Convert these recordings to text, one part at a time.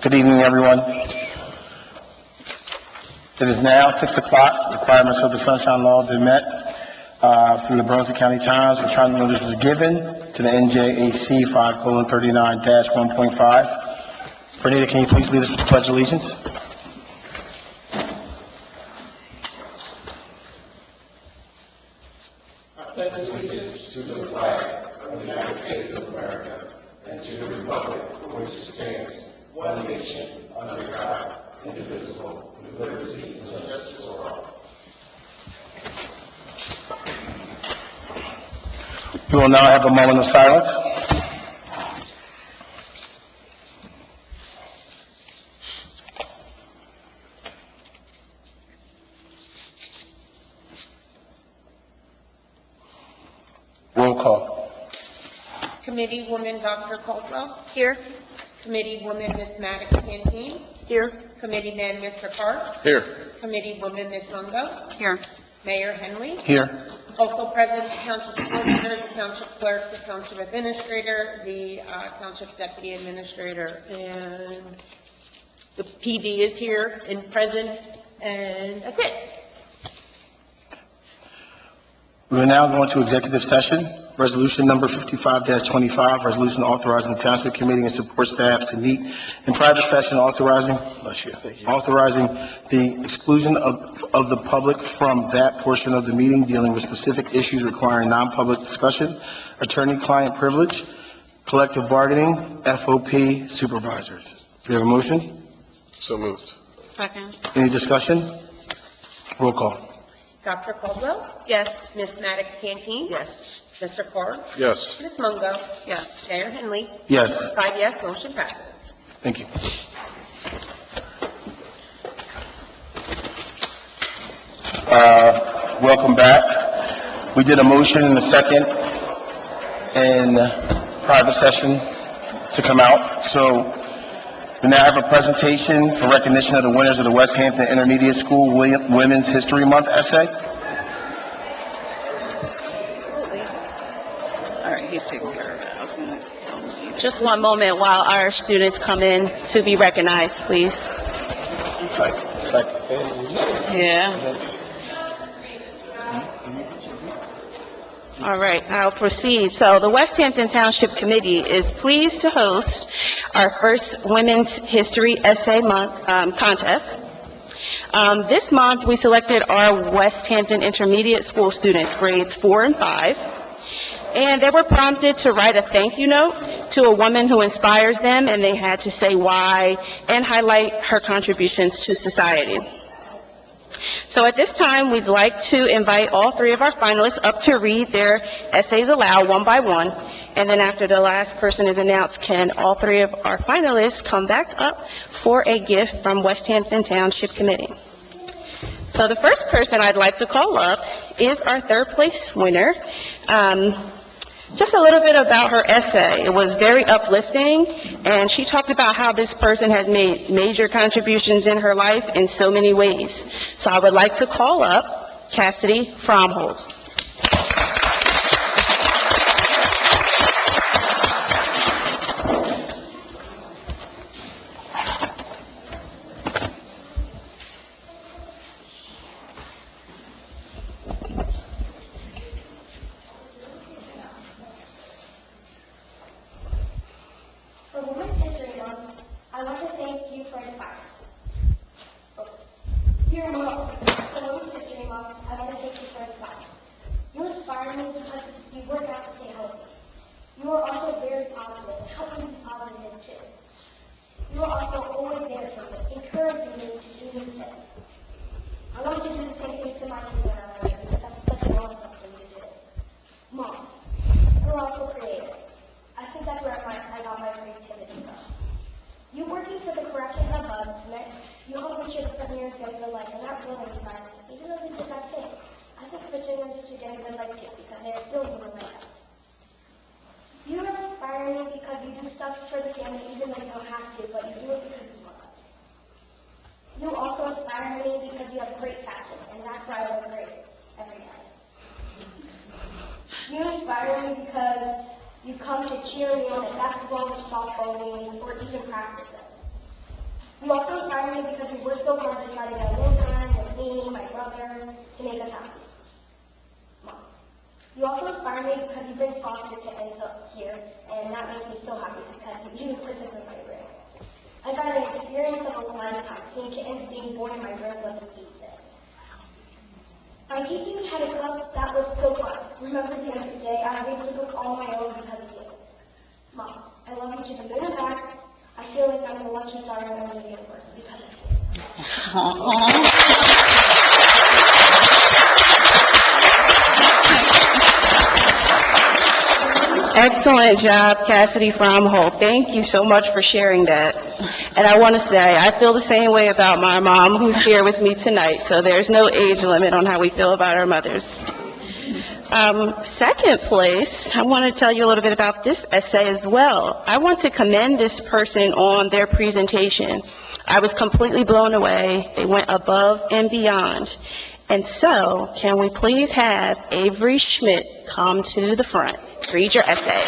Good evening, everyone. It is now 6 o'clock. Requirements of the Sunshine Law have been met through the Burlington County Times. A trial notice was given to the NJAC 5:39-1.5. Bernita, can you please lead us with the Pledge of Allegiance? We will now have a moment of silence. Roll call. Committeewoman Dr. Caldwell. Here. Committeewoman Ms. Maddox Canteen. Here. Committeeman Mr. Park. Here. Committeewoman Ms. Mungo. Here. Mayor Henley. Here. Also present, the Township Solicitor, the Township Clerk, the Township Administrator, the Township Deputy Administrator, and the PD is here and present, and that's it. We are now going to executive session. Resolution number 55-25, resolution authorizing the Township Committee and support staff to meet in private session, authorizing the exclusion of the public from that portion of the meeting dealing with specific issues requiring non-public discussion, attorney-client privilege, collective bargaining, FOP, supervisors. Do we have a motion? So moved. Second. Any discussion? Roll call. Dr. Caldwell? Yes. Ms. Maddox Canteen? Yes. Mr. Park? Yes. Ms. Mungo? Yes. Mayor Henley? Yes. 5 yes, motion passes. Thank you. Welcome back. We did a motion and a second in private session to come out. So we now have a presentation for recognition of the winners of the West Hampton Intermediate School Women's History Month essay. All right, he's taking care of it. I was gonna tell him. Just one moment while our students come in to be recognized, please. It's like, Yeah. All right, I'll proceed. So the West Hampton Township Committee is pleased to host our first Women's History Essay Month contest. This month, we selected our West Hampton Intermediate School students, grades 4 and 5. And they were prompted to write a thank you note to a woman who inspires them, and they had to say why and highlight her contributions to society. So at this time, we'd like to invite all three of our finalists up to read their essays aloud one by one. And then after the last person is announced, can all three of our finalists come back up for a gift from West Hampton Township Committee. So the first person I'd like to call up is our third place winner. Just a little bit about her essay. It was very uplifting, and she talked about how this person has made major contributions in her life in so many ways. So I would like to call up Cassidy Fromhold. For Women's History Month, I want to thank you for inspiring. Dear Mom, for Women's History Month, I want to thank you for inspiring. You inspire me because you work out to stay healthy. You are also very positive and help me be positive too. You are also always there for me, encouraging me to do new things. I want you to do the same things to my children because that's such a wonderful thing to do. Mom, you're also creative. I think that's where I got my creativity from. You working for the corrections ombudsman, you help ensure the 7 years get a good life, and that really inspires me. Even though it's the best thing, I think the children should get a good life too, because they're still human like us. You really inspire me because you do stuff for the family even though you don't have to, but you do it because you love us. You also inspire me because you have great passion, and that's why I look great every day. You inspire me because You come to cheer me on at basketball or softball games or even practices. You also inspire me because we work so hard to try to get alone time with me, my brother, to make us happy. Mom. You also inspire me because you bring foster kittens up here, and that makes me so happy because you put this in my room. I got an experience of a lifetime, seeing kittens being born in my room was a piece. By teaching me how to cook, that was so fun. Remember the other day, I was able to cook all my own because of you. Mom, I love you to the moon and back. I feel like I'm the lucky star in the universe because of you. Excellent job, Cassidy Fromhold. Thank you so much for sharing that. And I want to say, I feel the same way about my mom, who's here with me tonight, so there's no age limit on how we feel about our mothers. Second place, I want to tell you a little bit about this essay as well. I want to commend this person on their presentation. I was completely blown away. They went above and beyond. And so, can we please have Avery Schmidt come to the front? Read your essay.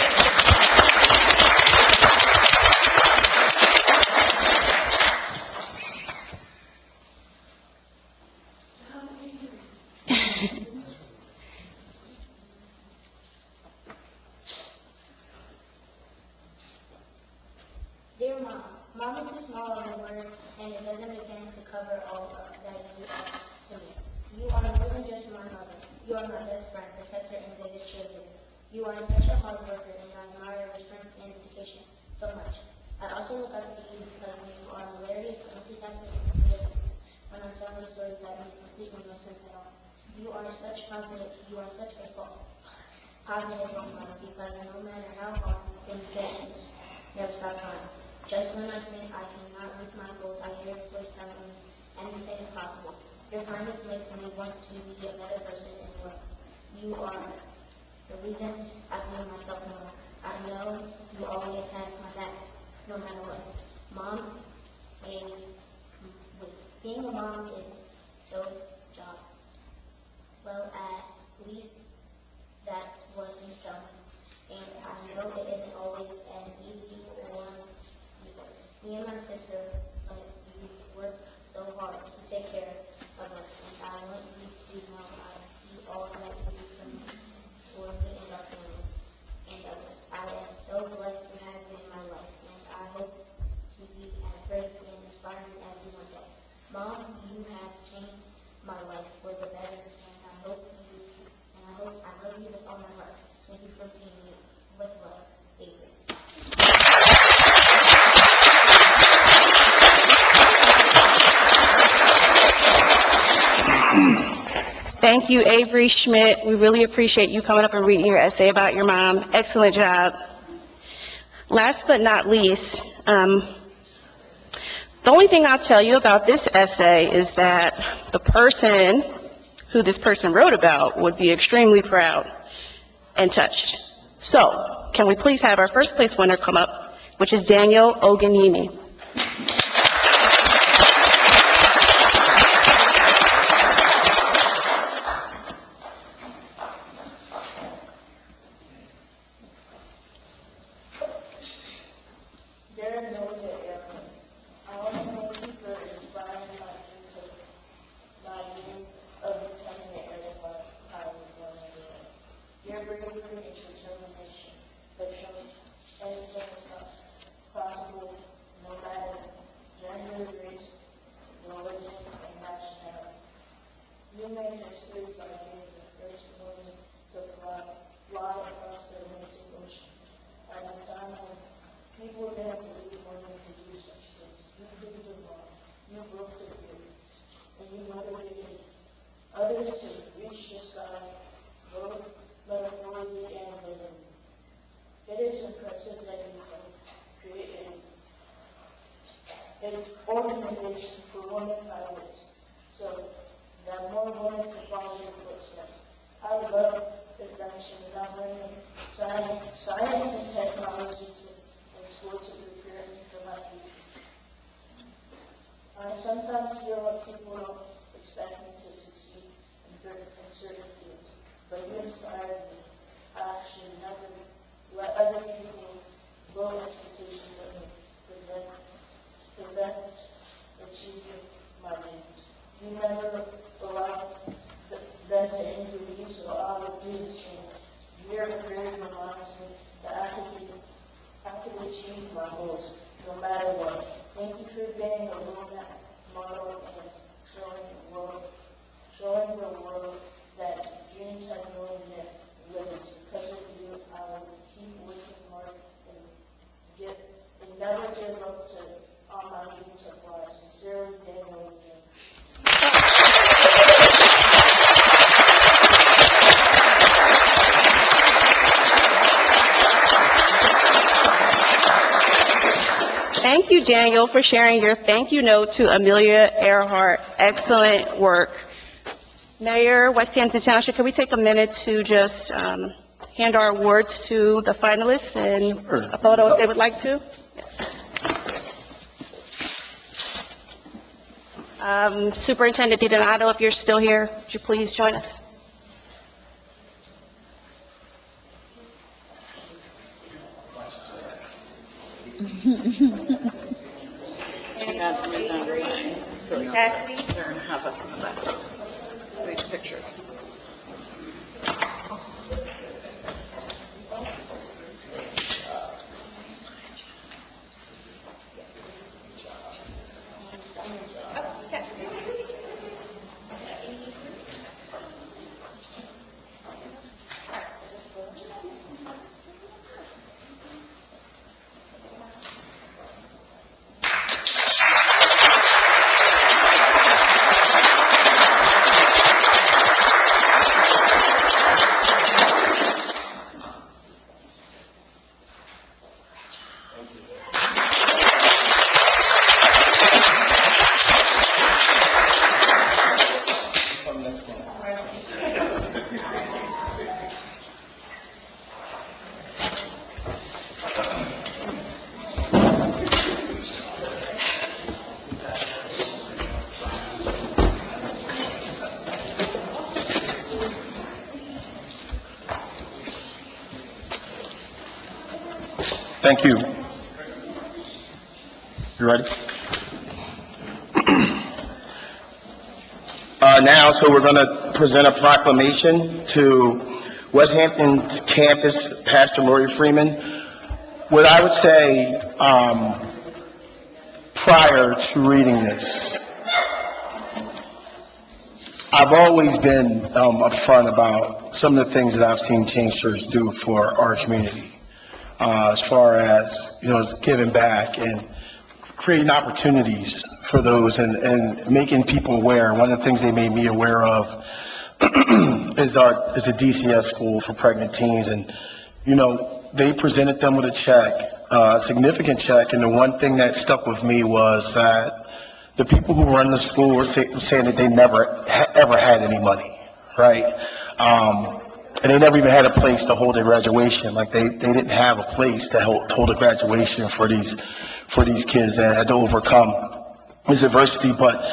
Dear Mom, Mom is too small of a word, and it doesn't begin to cover all that you are to me. You are more than just my mother. You are my best friend, protector, and biggest cheerleader. You are such a hard worker, and I admire your strength and dedication so much. I also look up to you because you are hilarious, enthusiastic, and creative. When I'm telling stories that make completely no sense at all. You are such a positive role model because no matter how hard things get, you never stop trying. Just when I think I cannot reach my goals, I hear your voice telling me anything is possible. Your kindness makes me want to be a better person in the world. You are the reason I believe myself more. I know you always have my back, no matter what. Being a mom is so job. Well, at least that's what you tell me. And I know it isn't always an easy or either. Me and my sister, we work so hard to take care of us, and I want you to know I see all that you do for me, for me and our family, and others. I am so blessed to have you in my life, and I hope to be as great and inspiring as you one day. Mom, you have changed my life for the better, and I love you with all my heart. Thank you for being you. With love, Avery. Thank you, Avery Schmidt. We really appreciate you coming up and reading your essay about your mom. Excellent job. Last but not least, the only thing I'll tell you about this essay is that the person who this person wrote about would be extremely proud and touched. So, can we please have our first place winner come up, which is Daniel Oganini. Your bravery is determination that shows anything is possible, no matter gender, race, religion, and nationality. You made history by being the first woman to fly across the Atlantic Ocean. At a time when people didn't believe women could do such things, you proved them wrong. You broke their barriers, and you motivated others to reach the sky, both metaphorically and literally. It is impressive that you have created an organization for women pilots so that more women can follow your footsteps. I love advancing without learning science and technology in school to prepare me for my future. I sometimes feel like people don't expect me to succeed in certain fields. But you inspired me. I actually never let other people build institutions that will prevent achieving my dreams. You never allowed them to injure me, so I will do the same. Your career reminds me that I can achieve my goals no matter what. Thank you for being a role model and showing the world that dreams have no limits. Because of you, I will keep working hard and never give up on my dreams of life. Sincerely, Daniel. Thank you, Daniel, for sharing your thank you note to Amelia Earhart. Excellent work. Mayor, West Hampton Township, can we take a minute to just hand our awards to the finalists and a photo if they would like to? Yes. Superintendent DiDonato, if you're still here, would you please join us? Have us in the back. These pictures. Thank you. You ready? So we're going to present a proclamation to West Hampton campus, Pastor Lori Freeman. What I would say, prior to reading this, I've always been upfront about some of the things that I've seen Change Church do for our community. As far as, giving back and creating opportunities for those and making people aware. One of the things they made me aware of is a DCS school for pregnant teens. And, they presented them with a check, a significant check. And the one thing that stuck with me was that the people who run the school were saying that they never, ever had any money, right? And they never even had a place to hold a graduation. Like they didn't have a place to hold a graduation for these kids that had to overcome this adversity. But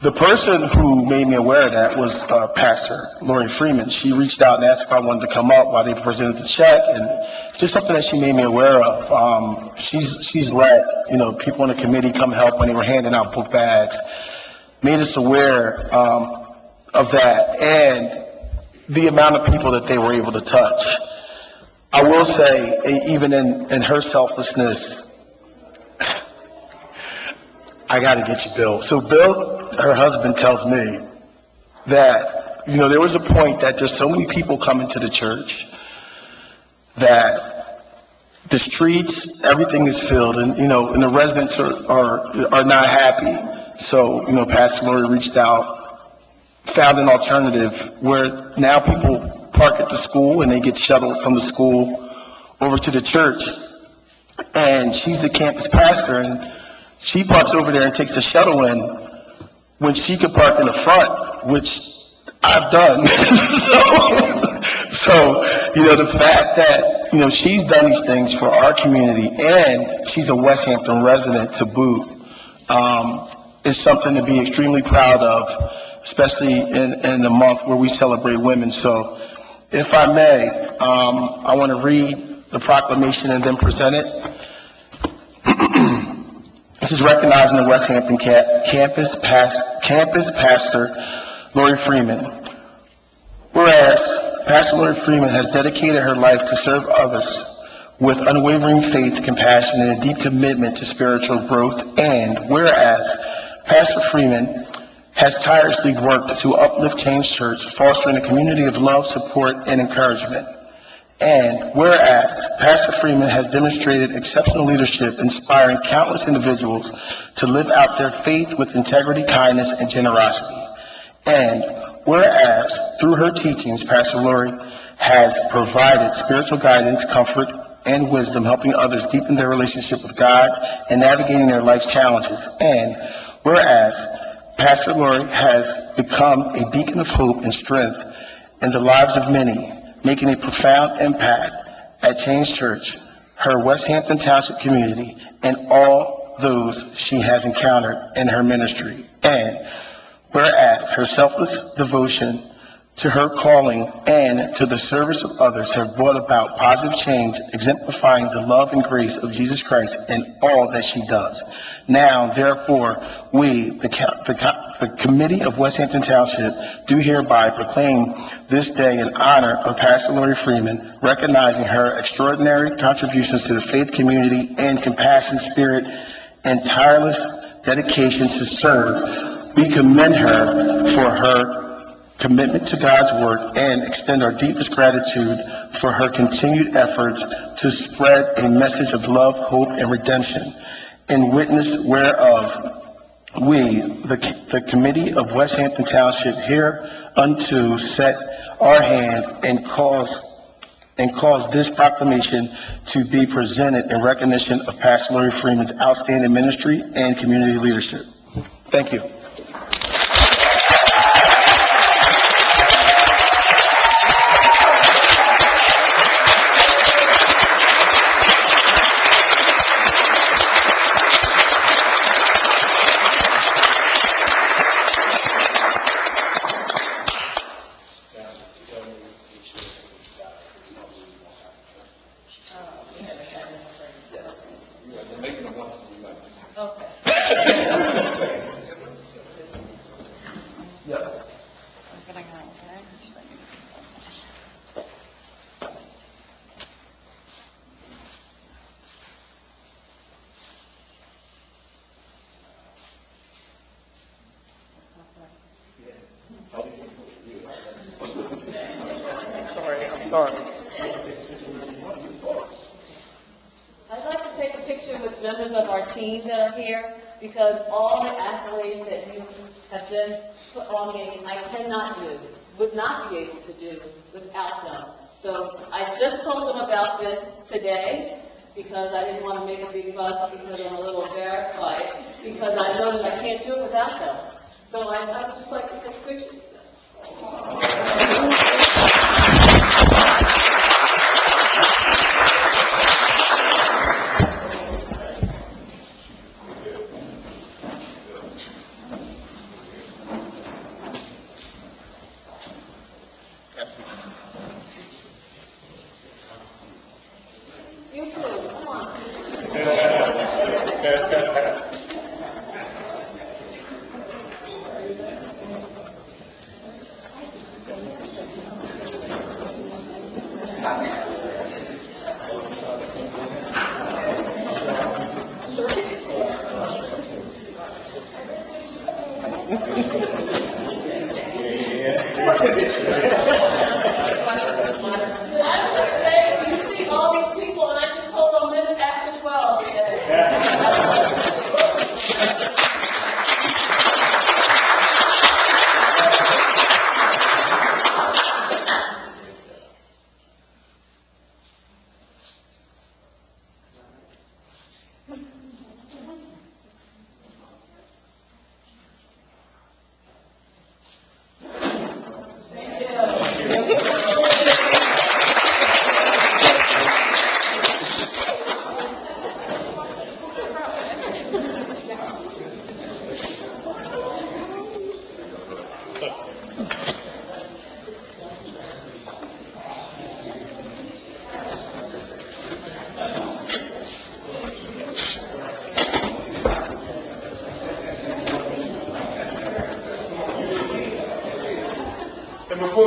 the person who made me aware of that was Pastor Lori Freeman. She reached out and asked if I wanted to come up while they presented the check, and it's just something that she made me aware of. She's let people on the committee come help when they were handing out book bags, made us aware of that, and the amount of people that they were able to touch. I will say, even in her selflessness, I got to get you Bill. So Bill, her husband, tells me that, there was a point that just so many people come into the church that the streets, everything is filled, and, and the residents are not happy. So, Pastor Lori reached out, found an alternative where now people park at the school and they get shuttled from the school over to the church. And she's the campus pastor, and she parks over there and takes the shuttle in when she could park in the front, which I've done. So, the fact that, she's done these things for our community and she's a West Hampton resident to boot, is something to be extremely proud of, especially in the month where we celebrate women. So, if I may, I want to read the proclamation and then present it. This is recognizing the West Hampton campus pastor, Lori Freeman. Whereas Pastor Lori Freeman has dedicated her life to serve others with unwavering faith, compassion, and a deep commitment to spiritual growth. And whereas Pastor Freeman has tirelessly worked to uplift Change Church, fostering a community of love, support, and encouragement. And whereas Pastor Freeman has demonstrated exceptional leadership, inspiring countless individuals to live out their faith with integrity, kindness, and generosity. And whereas through her teachings, Pastor Lori has provided spiritual guidance, comfort, and wisdom, helping others deepen their relationship with God and navigating their life's challenges. And whereas Pastor Lori has become a beacon of hope and strength in the lives of many, making a profound impact at Change Church, her West Hampton Township community, and all those she has encountered in her ministry. And whereas her selfless devotion to her calling and to the service of others have brought about positive change, exemplifying the love and grace of Jesus Christ in all that she does. Now, therefore, we, the Committee of West Hampton Township, do hereby proclaim this day in honor of Pastor Lori Freeman, recognizing her extraordinary contributions to the faith community and compassion, spirit, and tireless dedication to serve. We commend her for her commitment to God's Word and extend our deepest gratitude for her continued efforts to spread a message of love, hope, and redemption, in witness whereof we, the Committee of West Hampton Township, hereunto set our hand and cause this proclamation to be presented in recognition of Pastor Lori Freeman's outstanding ministry and community leadership. Thank you. Sorry. I'd like to take a picture with members of our team that are here, because all the accolades that you have just put on me, I cannot do, would not be able to do without them. So I just told them about this today, because I didn't want to make a big fuss, because I'm a little embarrassed by it, because I know that I can't do it without them. So I would just like to take a picture with them. You too, come on. You see all these people, and I just told them minutes after 12 today.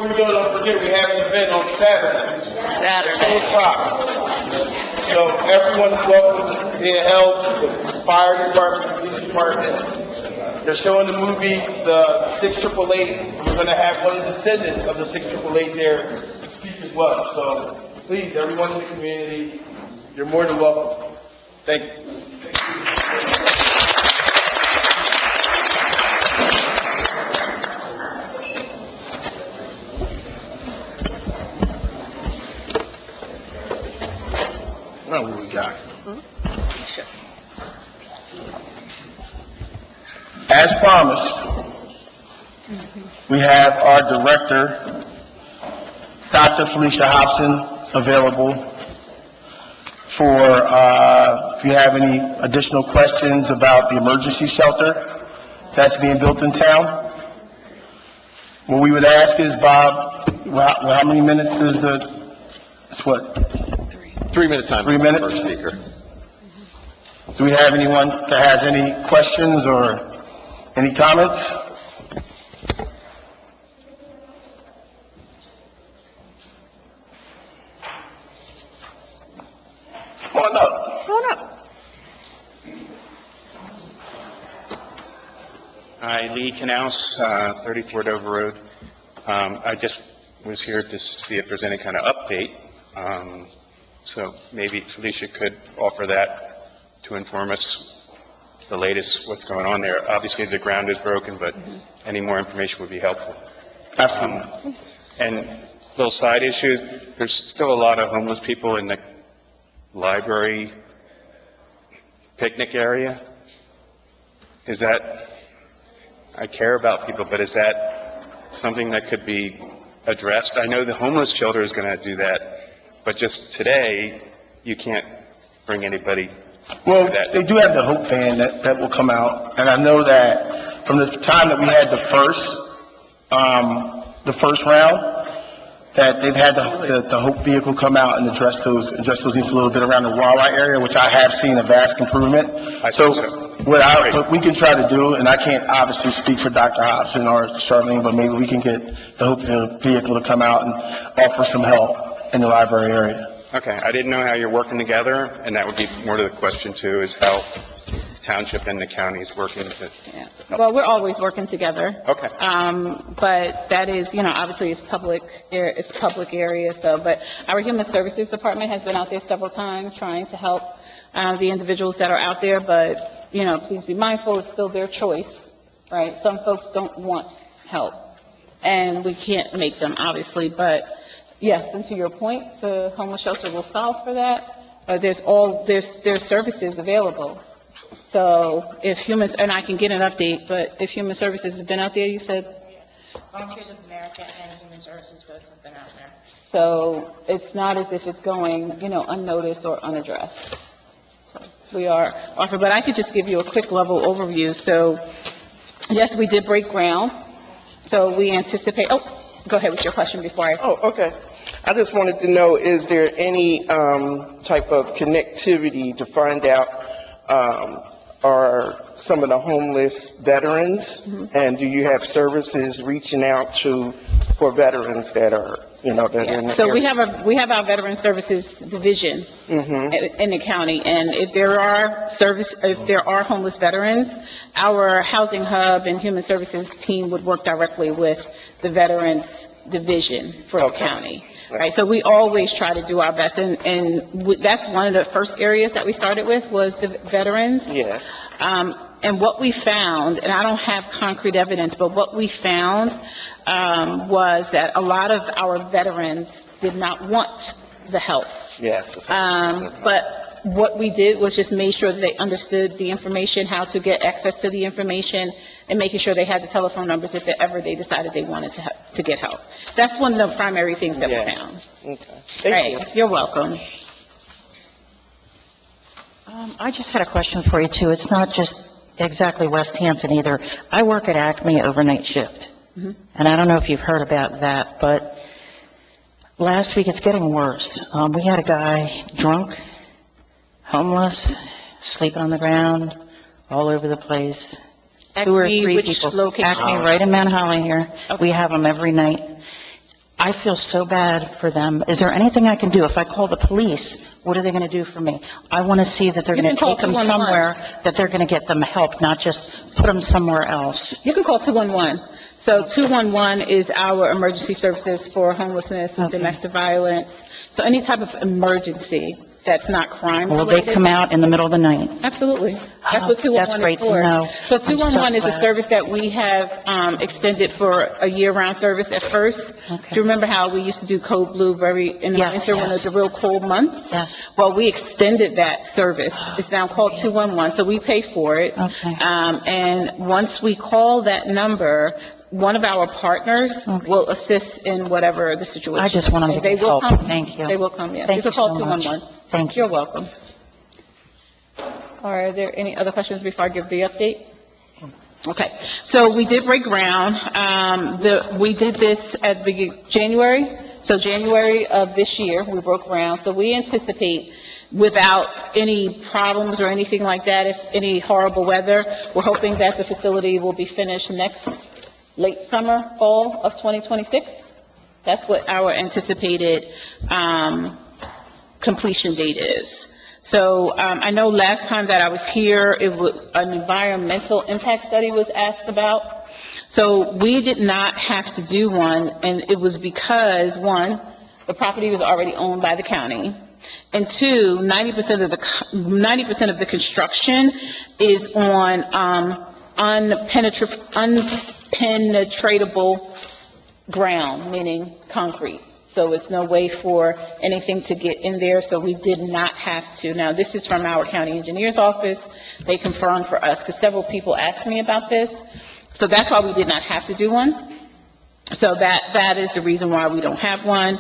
before we go, don't forget, we have an event on Saturday. Saturday. 2 o'clock. So everyone is welcome, being held, the fire department, police department. They're showing the movie, the 6888. We're gonna have one of the descendants of the 6888 there to speak as well. So please, everyone in the community, you're more than welcome. Thank you. Now what we got? Sure. As promised, we have our director, Dr. Felicia Hobson, available for, if you have any additional questions about the emergency shelter that's being built in town. What we would ask is, Bob, how many minutes is it's what? 3-minute time. 3 minutes? First speaker. Do we have anyone that has any questions or any comments? Come on up. Come on up. Hi, Lee Canals, 34 Dover Road. I just was here to see if there's any kind of update. So maybe Felicia could offer that to inform us the latest, what's going on there. Obviously, the ground is broken, but any more information would be helpful. Absolutely. And little side issue, there's still a lot of homeless people in the library picnic area. Is that, I care about people, but is that something that could be addressed? I know the homeless shelter is going to do that, but just today, you can't bring anybody Well, for that. they do have the Hope Van that will come out, and I know that from the time that we had the first round, that they've had the Hope vehicle come out and address those needs a little bit around the Wawa area, which I have seen a vast improvement. I think so. What we can try to do, and I can't obviously speak for Dr. Hobson or Charlene, but maybe we can get the Hope vehicle to come out and offer some help in the library area. Okay, I didn't know how you're working together, and that would be more to the question too, is how township and the county is working to Yeah. help. Well, we're always working together. Okay. But that is, obviously it's public area, so, but our Human Services Department has been out there several times trying to help, the individuals that are out there, but, please be mindful, it's still their choice, right? Some folks don't want help, and we can't make them, obviously, but yes, and to your point, the homeless shelter will solve for that. There's services available. So if Humans, and I can get an update, but if Human Services has been out there, you said? Volunteers of America and Human Services both have been out there. So it's not as if it's going, unnoticed or unaddressed. So we are offering, but I could just give you a quick level overview. So yes, we did break ground. So we anticipate, go ahead with your question before I. Oh, okay. I just wanted to know, is there any type of connectivity to find out, are some of the homeless veterans? And do you have services reaching out for veterans that are, that are in the So area? we have our Veteran Services Division in the county, and if there are homeless veterans, our Housing Hub and Human Services team would work directly with the Veterans Division for the county. Right, so we always try to do our best, and that's one of the first areas that we started with was the veterans. Yeah. And what we found, and I don't have concrete evidence, but what we found was that a lot of our veterans did not want the help. Yes. But what we did was just made sure that they understood the information, how to get access to the information, and making sure they had the telephone numbers if ever they decided they wanted to get help. That's one of the primary things that we found. Okay. Thank you. Right, you're welcome. I just had a question for you too. It's not just exactly West Hampton either. I work at Acme overnight shift. And I don't know if you've heard about that, but last week it's getting worse. We had a guy drunk, homeless, sleeping on the ground, all over the place. 2 or 3 Which people. location? Acme, right in Mount Holly here. We have them every night. I feel so bad for them. Is there anything I can do? If I call the police, what are they going to do for me? I want to see that they're You going can to call take them 211. somewhere, that they're going to get them help, not just put them somewhere else. You can call 211. So 211 is our emergency services for homelessness and Okay. domestic violence. So any type of emergency that's not crime Will they related. come out in the middle of the night? Absolutely. That's Oh, what 211 that's great is to for. know. So I'm so 211 is a glad. service that we have extended for a year-round service at first. Okay. Do you remember how we used to do Code Blue in the Yes, winter when yes. it's a real cold month? Yes. Well, we extended that service. It's now called 211, so we pay for it. Okay. And once we call that number, one of our partners Okay. will assist in whatever the situation. I just want them to And they get will help. come. Thank you. They will come, yes. Thank You you can call so much. 211. Thank you. You're welcome. Are there any other questions before I give the update? Okay, so we did break ground. We did this at the January, so January of this year, we broke ground. So we anticipate, without any problems or anything like that, if any horrible weather, we're hoping that the facility will be finished next late summer, fall of 2026. That's what our anticipated completion date is. So I know last time that I was here, an environmental impact study was asked about. So we did not have to do one, and it was because, one, the property was already owned by the county, and two, 90% of the construction is on unpenetratable ground, meaning concrete. So it's no way for anything to get in there, so we did not have to. Now, this is from our county engineer's office. They confirmed for us, because several people asked me about this. So that's why we did not have to do one. So that is the reason why we don't have one.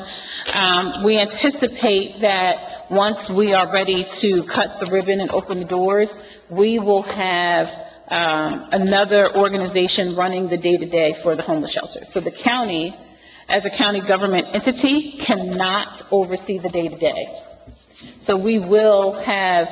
We anticipate that once we are ready to cut the ribbon and open the doors, we will have another organization running the day-to-day for the homeless shelter. So the county, as a county government entity, cannot oversee the day-to-day. So we will have,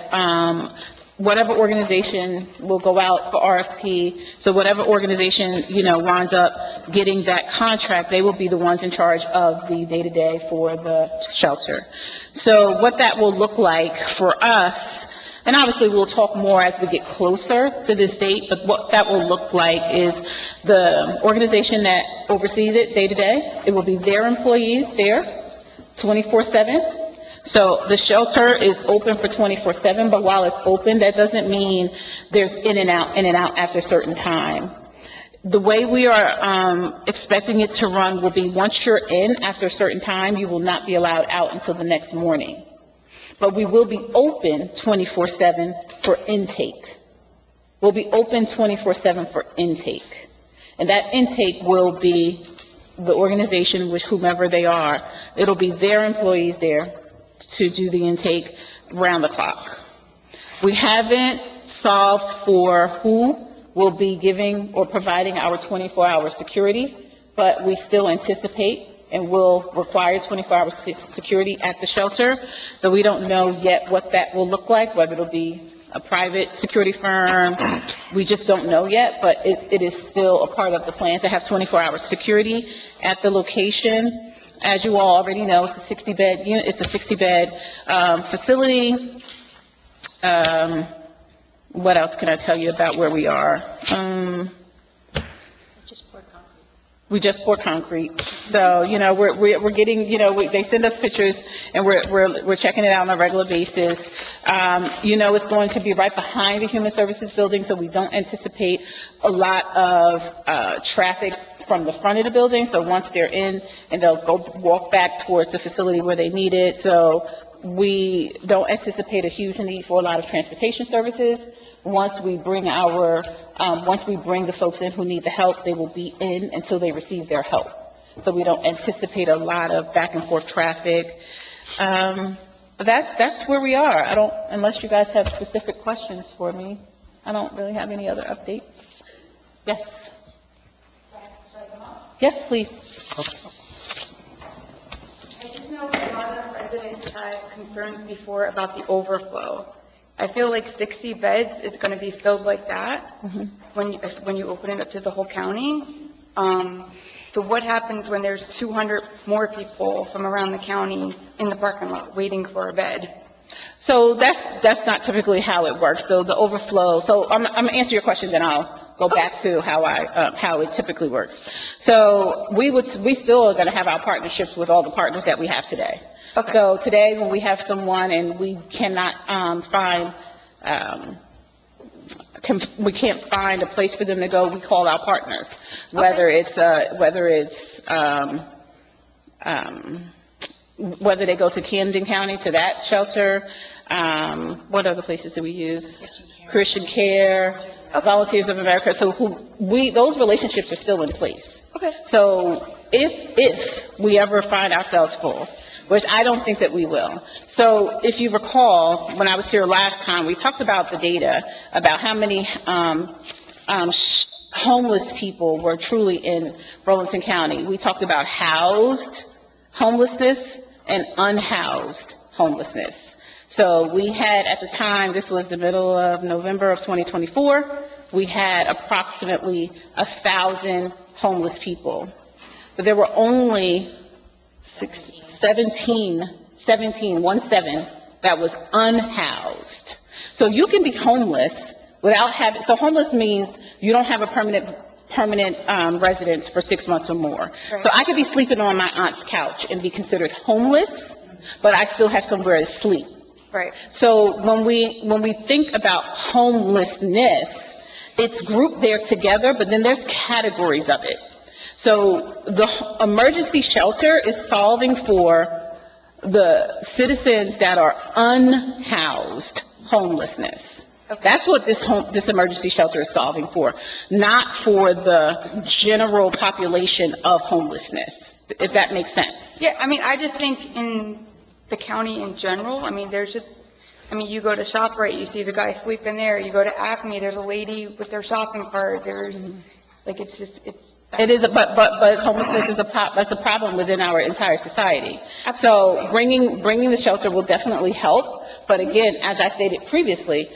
whatever organization will go out for RFP, so whatever organization, winds up getting that contract, they will be the ones in charge of the day-to-day for the shelter. So what that will look like for us, and obviously we'll talk more as we get closer to this date, but what that will look like is the organization that oversees it day to day, it will be their employees there 24/7. So the shelter is open for 24/7, but while it's open, that doesn't mean there's in and out after a certain time. The way we are expecting it to run will be once you're in after a certain time, you will not be allowed out until the next morning. But we will be open 24/7 for intake. We'll be open 24/7 for intake. And that intake will be the organization, which whomever they are, it'll be their employees there to do the intake round the clock. We haven't solved for who will be giving or providing our 24-hour security, but we still anticipate and will require 24-hour security at the shelter. So we don't know yet what that will look like, whether it'll be a private security firm. We just don't know yet, but it is still a part of the plan to have 24-hour security at the location. As you all already know, it's a 60-bed unit. It's a 60-bed facility. What else can I tell you about where we are? We just poured concrete. So, we're getting, they send us pictures and we're checking it out on a regular basis. It's going to be right behind the Human Services building, so we don't anticipate a lot of traffic from the front of the building. So once they're in, and they'll go walk back towards the facility where they need it. So we don't anticipate a huge need for a lot of transportation services. Once we bring the folks in who need the help, they will be in until they receive their help. So we don't anticipate a lot of back and forth traffic. That's where we are. Unless you guys have specific questions for me, I don't really have any other updates. Yes. Yes, please. I just know a lot of residents had concerns before about the overflow. I feel like 60 beds is going to be filled like that when you open it up to the whole county. So what happens when there's 200 more people from around the county in the parking lot waiting for a bed? So that's not typically how it works. So the overflow, so I'm gonna answer your question, then I'll go back to how it typically works. So we still are gonna have our partnerships with all the partners that we have today. Okay. So today, when we have someone and we cannot we can't find a place for them to go, we call our partners. Whether they go to Camden County, to that shelter, what other places do we use? Christian Care, Volunteers of America. So those relationships are still in place. Okay. So if we ever find ourselves full, which I don't think that we will. So if you recall, when I was here last time, we talked about the data about how many homeless people were truly in Burlington County. We talked about housed homelessness and unhoused homelessness. So we had, at the time, this was the middle of November of 2024, we had approximately 1,000 homeless people. But there were only 17 that was unhoused. So you can be homeless without having, so homeless means you don't have a permanent residence for 6 months or more. Right. So I could be sleeping on my aunt's couch and be considered homeless, but I still have somewhere to sleep. Right. So when we think about homelessness, it's grouped there together, but then there's categories of it. So the emergency shelter is solving for the citizens that are unhoused homelessness. Okay. That's what this emergency shelter is solving for, not for the general population of homelessness, if that makes sense. Yeah, I mean, I just think in the county in general, I mean, you go to ShopRite, you see the guy sleeping there. You go to Acme, there's a lady with their shopping cart. There's, It is, but homelessness is that's a problem within our entire society. So bringing the shelter will definitely help. But again, as I stated previously,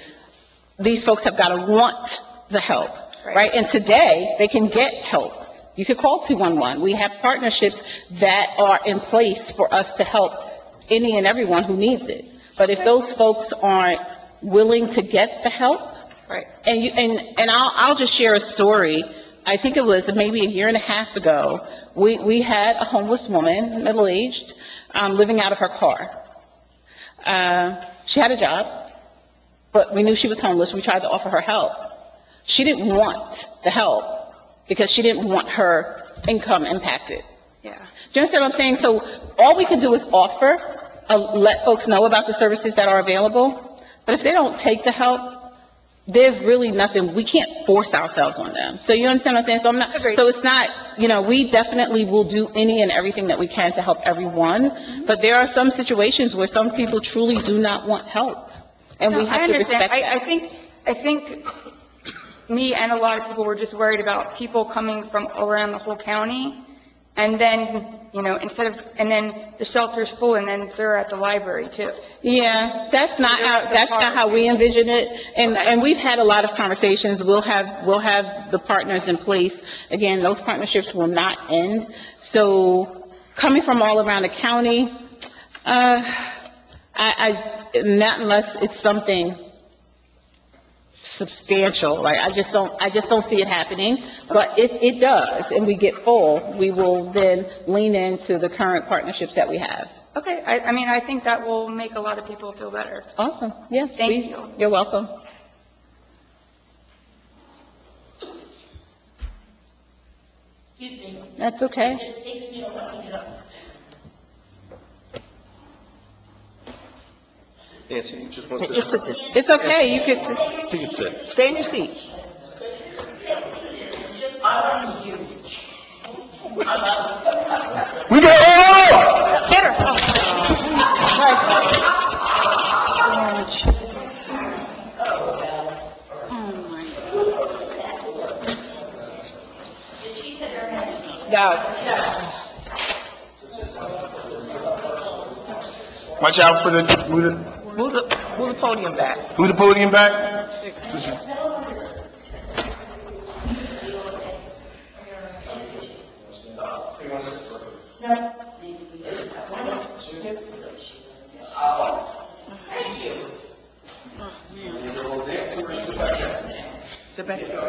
these folks have got to want the help, right? And today, they can get help. You could call 211. We have partnerships that are in place for us to help any and everyone who needs it. But if those folks aren't willing to get the help, right? And I'll just share a story. I think it was maybe a year and a half ago. We had a homeless woman, middle-aged, living out of her car. She had a job, but we knew she was homeless. We tried to offer her help. She didn't want the help because she didn't want her income impacted. Yeah. Do you understand what I'm saying? So all we can do is offer, let folks know about the services that are available. But if they don't take the help, there's really nothing, we can't force ourselves on them. So you understand what I'm saying? So it's not, we definitely will do any and everything that we can to help everyone. But there are some situations where some people truly do not want help. And we have to respect that. I think me and a lot of people were just worried about people coming from around the whole county. And then, and then the shelter's full, and then they're at the library too. Yeah, that's not how we envision it. And we've had a lot of conversations. We'll have the partners in place. Again, those partnerships will not end. So coming from all around the county, not unless it's something substantial, like I just don't see it happening. But if it does and we get full, we will then lean into the current partnerships that we have. Okay, I think that will make a lot of people feel better. Awesome. Yes, Thank you. You're welcome. Excuse me. That's okay. It just takes me to let me get up. Nancy, you just want to... It's okay. You can You can sit. stay in your seat. I'm huge. We got all! Get her. Watch out for Move the podium back. move the podium back.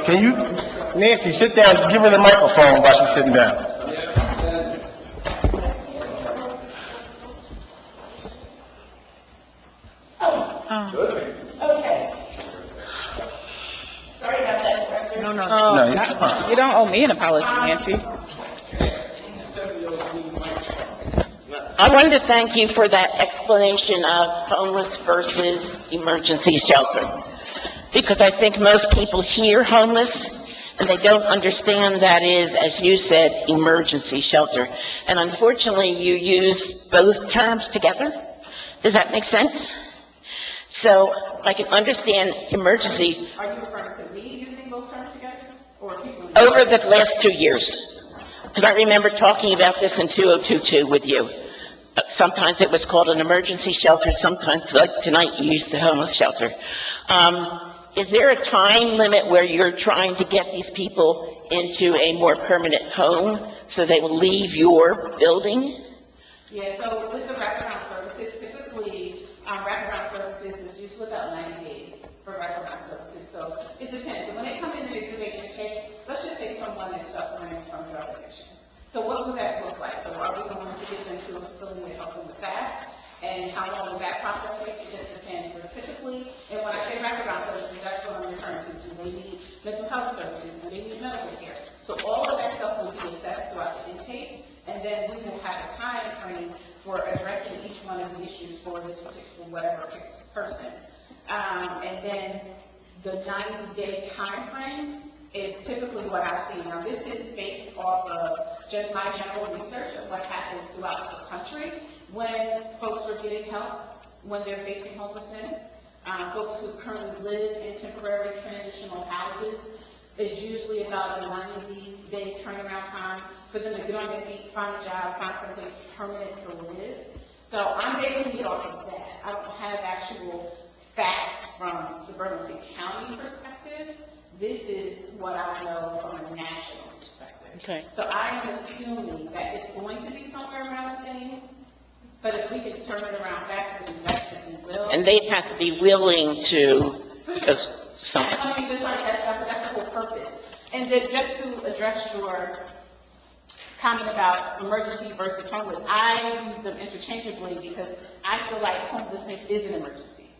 Can you, Nancy, sit down, just give her the microphone while she's sitting down. No, you're fine. You don't owe me an apology, Nancy. I wanted to thank you for that explanation of homeless versus emergency shelter, because I think most people hear homeless and they don't understand that is, as you said, emergency shelter. And unfortunately, you use both terms together. Does that make sense? So I can understand emergency. Are you referring to me using both terms together, or people? Over the last 2 years, because I remember talking about this in 2022 with you. Sometimes it was called an emergency shelter, sometimes, like tonight, you used the homeless shelter. Is there a time limit where you're trying to get these people into a more permanent home so they will leave your building? Yeah, so with the wraparound services, typically, wraparound services is usually about 90 days for wraparound services. So it depends. So when they come in and they do their intake, let's just say someone is suffering from drug addiction. So what would that look like? So are we going to get them to a facility to help them with that? And how long will that process take? It just depends. But typically, and when I say wraparound services, that's what I'm referring to. Do they need mental health services? Do they need medical care? So all of that stuff will be assessed throughout the intake, and then we will have a time frame for addressing each one of the issues for this particular whatever person. And then the 90-day time frame is typically what I've seen. Now, this is based off of just my general research of what happens throughout the country when folks are getting help, when they're facing homelessness. Folks who currently live in temporary transitional houses, is usually about a 90-day turnaround time for them to get on their feet, find a job, find someplace permanent to live. So I'm basing it off of that. I don't have actual facts from the Burlington County perspective. This is what I know from a national perspective. Okay. So I am assuming that it's going to be somewhere around the same, but if we can turn it around faster, we definitely will. And they'd have to be willing to, something. I mean, that's the whole purpose. And then just to address your comment about emergency versus homeless, I use them interchangeably because I feel like homelessness is an emergency.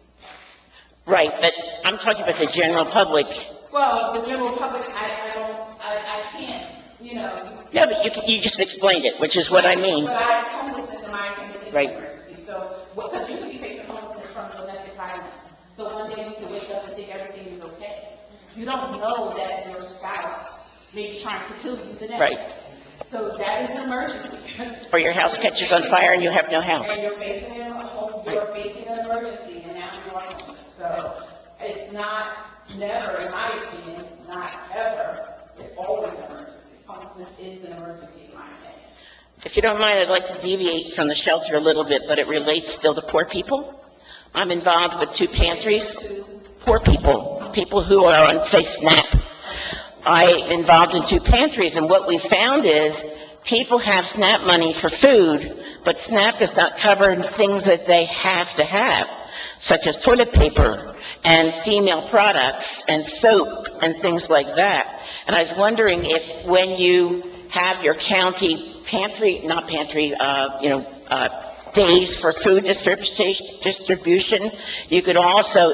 Right, but I'm talking about the general public. Well, the general public, I can't, you know. No, but you just explained it, which is what I mean. But homelessness, in my opinion, is Right. an emergency. So, because you could be facing homelessness from domestic violence. So one day you can wake up and think everything is okay. You don't know that your spouse may be trying to kill you the next. Right. So that is an emergency. Or your house catches on fire and you have no house. And you're facing an emergency, and now you are homeless. So it's not, never, in my opinion, not ever, it's always an emergency. Homelessness is an emergency, in my opinion. If you don't mind, I'd like to deviate from the shelter a little bit, but it relates still to poor people. I'm involved with 2 pantries. Poor people, people who are on, say, SNAP. I'm involved in 2 pantries, and what we found is people have SNAP money for food, but SNAP does not cover things that they have to have, such as toilet paper and female products and soap and things like that. And I was wondering if when you have your county pantry, not pantry, days for food distribution, you could also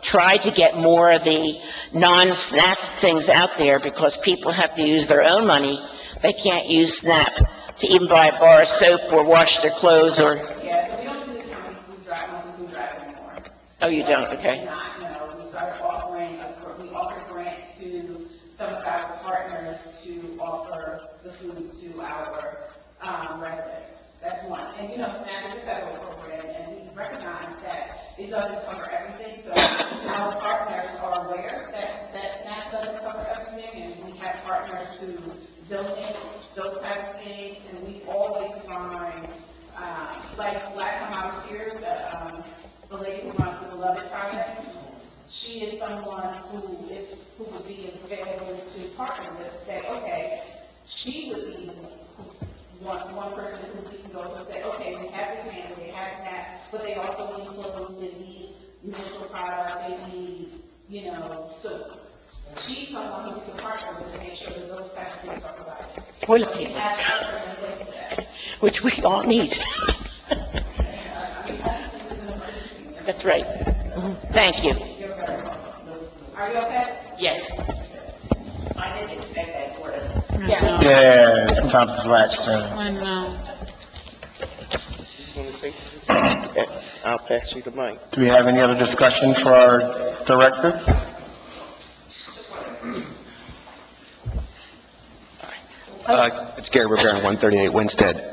try to get more of the non-SNAP things out there, because people have to use their own money. They can't use SNAP to even buy a bar of soap or wash their clothes or... Yeah, so we don't do the county food drive anymore. Oh, you don't? Okay. Not, no, we started offering, we offered grants to some of our partners to offer the food to our residents. That's one. And, SNAP is a federal program, and we recognize that it doesn't cover everything. So our partners are aware that SNAP doesn't cover everything, and we have partners who donate those types of things, and we always find, like last time I was here, the lady who runs the Beloved Project, she is someone who would be available to partner with, to say, okay, she would be one person who we can go to and say, okay, we have this family, they have SNAP, but they also need clothes, they need menstrual products, they need, so she's someone who can partner with and make sure that those kinds of things are provided. Toilet paper, Have a person in place for that. which we all need. That's right. Thank you. Are you okay? Yes. I didn't expect that word. Yeah. Yeah, sometimes it's latched in. I know. Want to say something? I'll pass you the mic. Do we have any other discussion for our director? It's Gary Rivera, 138 Winstead.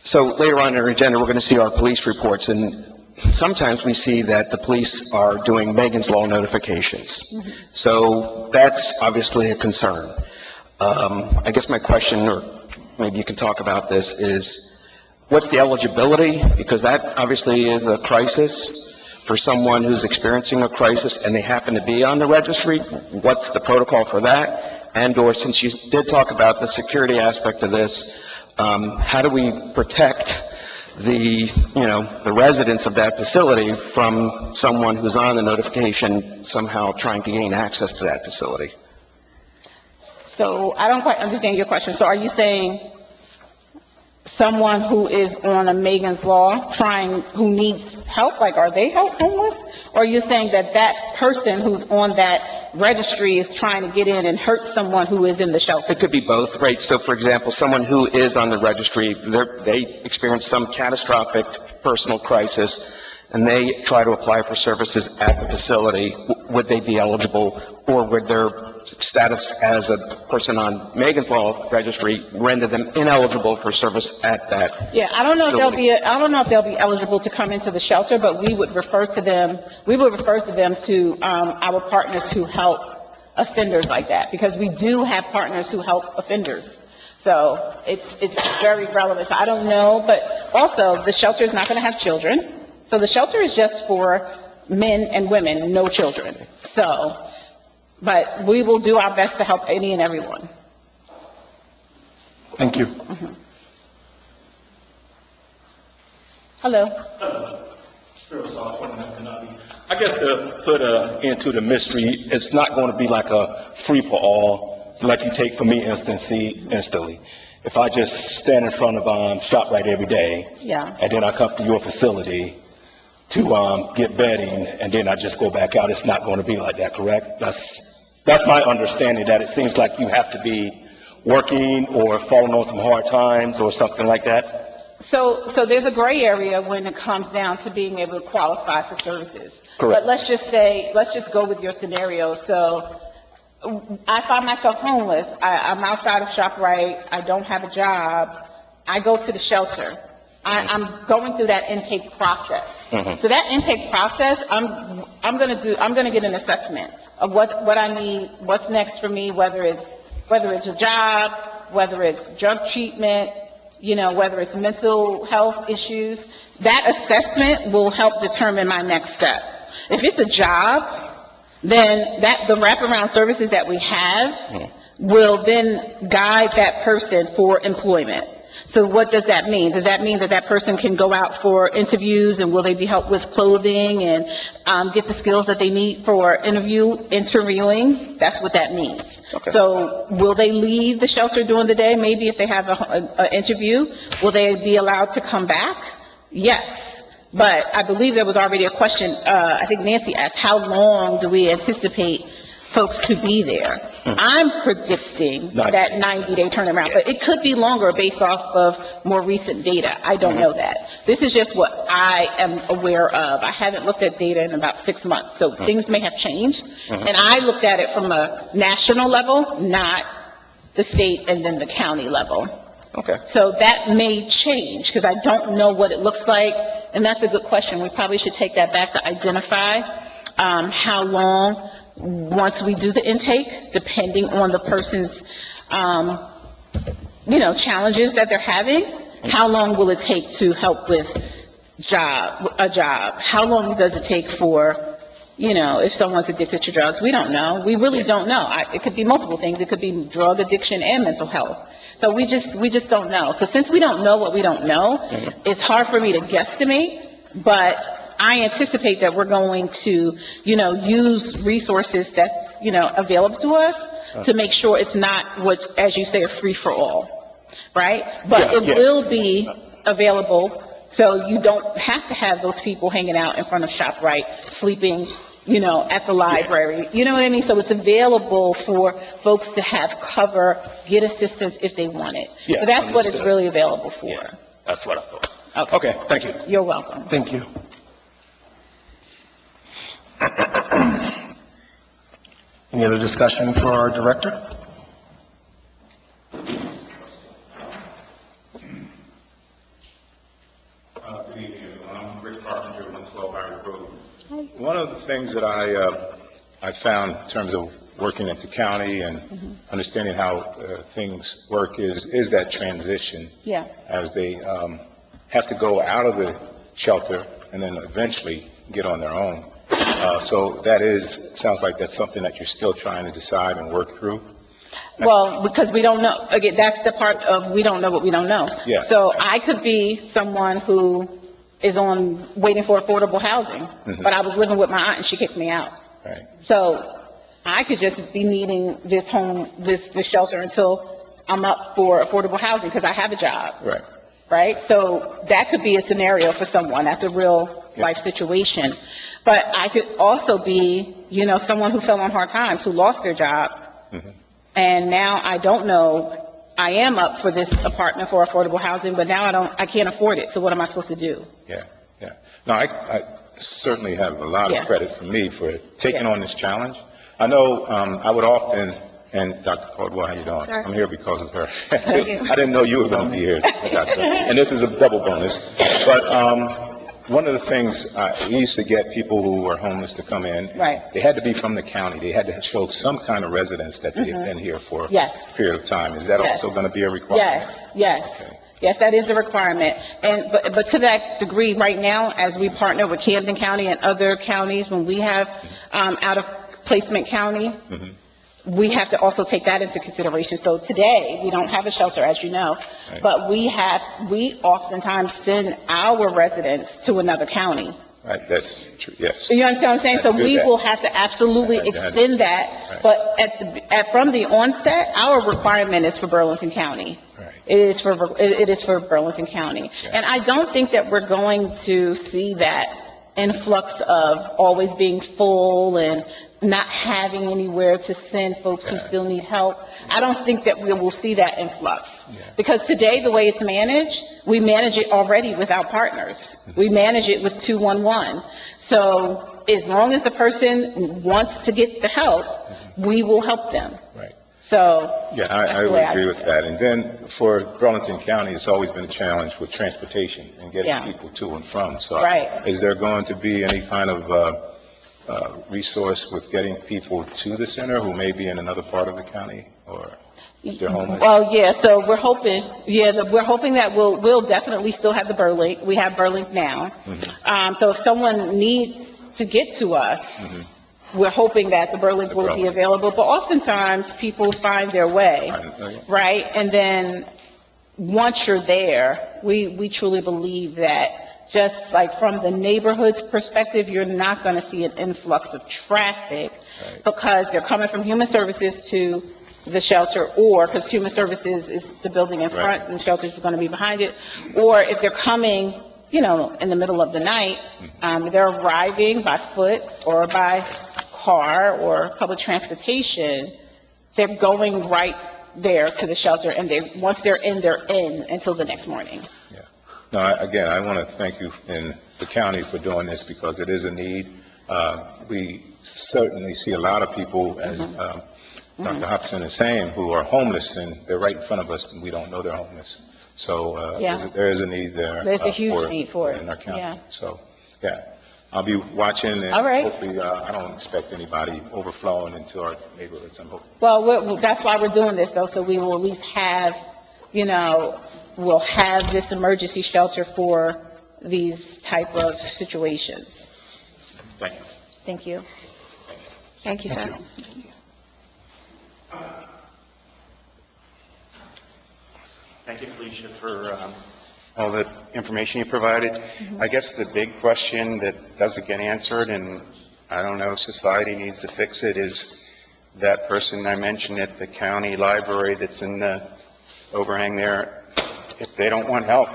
So later on in our agenda, we're going to see our police reports, and sometimes we see that the police are doing Megan's Law notifications. So that's obviously a concern. I guess my question, or maybe you can talk about this, is what's the eligibility? Because that obviously is a crisis for someone who's experiencing a crisis and they happen to be on the registry. What's the protocol for that? And/or, since you did talk about the security aspect of this, how do we protect the residents of that facility from someone who's on the notification somehow trying to gain access to that facility? So I don't quite understand your question. So are you saying someone who is on a Megan's Law who needs help, like are they homeless? Or are you saying that that person who's on that registry is trying to get in and hurt someone who is in the shelter? It could be both, right? So for example, someone who is on the registry, they experience some catastrophic personal crisis, and they try to apply for services at the facility. Would they be eligible, or would their status as a person on Megan's Law registry render them ineligible for service at that? Yeah, I don't know facility? if they'll be eligible to come into the shelter, but we would refer them to our partners who help offenders like that, because we do have partners who help offenders. So it's very relevant. So I don't know, but also the shelter is not going to have children. So the shelter is just for men and women, no children. So, but we will do our best to help any and everyone. Thank you. Hello. I guess to put into the mystery, it's not going to be like a free-for-all, like you take for me instantly. If I just stand in front of ShopRite every day, Yeah. and then I come to your facility to get bedding, and then I just go back out, it's not going to be like that, correct? That's my understanding, that it seems like you have to be working or falling on some hard times or something like that. So there's a gray area when it comes down to being able to qualify for services. Correct. But let's just go with your scenario. So I find myself homeless. I'm outside of ShopRite. I don't have a job. I go to the shelter. I'm going through that intake process. So that intake process, I'm going to get an assessment of what I need, what's next for me, whether it's a job, whether it's drug treatment, whether it's mental health issues. That assessment will help determine my next step. If it's a job, then the wraparound services that we have will then guide that person for employment. So what does that mean? Does that mean that person can go out for interviews, and will they be helped with clothing and get the skills that they need for interviewing? That's what that means. Okay. So will they leave the shelter during the day? Maybe if they have an interview, will they be allowed to come back? Yes. But I believe there was already a question, I think Nancy asked, how long do we anticipate folks to be there? I'm predicting that 90-day turnaround, but it could be longer based off of more recent data. I don't know that. This is just what I am aware of. I haven't looked at data in about 6 months, so things may have changed. And I looked at it from a national level, not the state and then the county level. Okay. So that may change, because I don't know what it looks like, and that's a good question. We probably should take that back to identify how long, once we do the intake, depending on the person's, challenges that they're having, how long will it take to help with a job? How long does it take for, if someone's addicted to drugs? We don't know. We really don't know. It could be multiple things. It could be drug addiction and mental health. So we just don't know. So since we don't know what we don't know, it's hard for me to guesstimate, but I anticipate that we're going to, use resources that's, available to us to make sure it's not what, as you say, a free-for-all, right? But it will be available, so you don't have to have those people hanging out in front of ShopRite, sleeping, at the library. You know what I mean? So it's available for folks to have cover, get assistance if they want it. Yeah, So that's what it's understood. really available for. Yeah, that's what I thought. Okay, thank you. You're welcome. Thank you. Any other discussion for our director? Good evening, everyone. I'm Rick Carpenter, 112 Ira Road. One of the things that I found in terms of working at the county and understanding how things work is that transition Yeah. as they have to go out of the shelter and then eventually get on their own. So sounds like that's something that you're still trying to decide and work through. Well, because we don't know, again, that's the part of we don't know what we don't know. Yeah. So I could be someone who is waiting for affordable housing, but I was living with my aunt and she kicked me out. Right. So I could just be needing this shelter until I'm up for affordable housing because I have a job. Right. Right? So that could be a scenario for someone. That's a real life situation. But I could also be, someone who fell on hard times, who lost their job. And now I don't know, I am up for this apartment for affordable housing, but now I can't afford it. So what am I supposed to do? Yeah. No, I certainly have a lot of credit for me for taking on this challenge. I know I would often, and Dr. Caldwell, how you doing? Sir. I'm here because of her. I didn't know you were going to be here, Doctor. And this is a double bonus. But one of the things, we used to get people who were homeless to come in. Right. They had to be from the county. They had to show some kind of residence that they had been here for Yes. a period of time. Is that Yes. also going to be a requirement? Yes, that is a requirement. But to that degree, right now, as we partner with Camden County and other counties, when we have out of placement county, we have to also take that into consideration. So today, we don't have a shelter, as you know, but we oftentimes send our residents to another county. Right, that's true, yes. You understand what I'm saying? So That's we good. will have to absolutely extend that, but from the onset, our requirement is for Burlington County. It is for Burlington County. And I don't think that we're going to see that influx of always being full and not having anywhere to send folks who still need help. I don't think that we will see that influx. Because today, the way it's managed, we manage it already with our partners. We manage it with 211. So as long as the person wants to get the help, we will help them. Right. So. Yeah, I would agree with that. And then for Burlington County, it's always been a challenge with transportation and getting people to and from. So is there going to be any kind of resource with getting people to the center who may be in another part of the county or if they're homeless? Well, so we're hoping, that we'll definitely still have the Burlink. We have Burlink now. So if someone needs to get to us, we're hoping that the Burlink will be available. But oftentimes, people find their way, right? And then once you're there, we truly believe that just like from the neighborhood's perspective, you're not going to see an influx of traffic because they're coming from human services to the shelter, or because human services is the building in front and shelters are going to be behind it, or if they're coming, in the middle of the night, they're arriving by foot or by car or public transportation, they're going right there to the shelter, and once they're in until the next morning. No, again, I want to thank you in the county for doing this because it is a need. We certainly see a lot of people, as Dr. Hobson is saying, who are homeless, and they're right in front of us, and we don't know they're homeless. So there is a need there. There's a huge need for it. In our county. Yeah. So, I'll be watching, and All right. hopefully, I don't expect anybody overflowing into our neighborhoods. I'm hoping. Well, that's why we're doing this, though, so we will at least have, we'll have this emergency shelter for these type of situations. Thank you. Thank you. Thank you, sir. Thank you, Felicia, for all the information you provided. I guess the big question that doesn't get answered, and I don't know if society needs to fix it, is that person I mentioned at the county library that's in the overhang there, if they don't want help,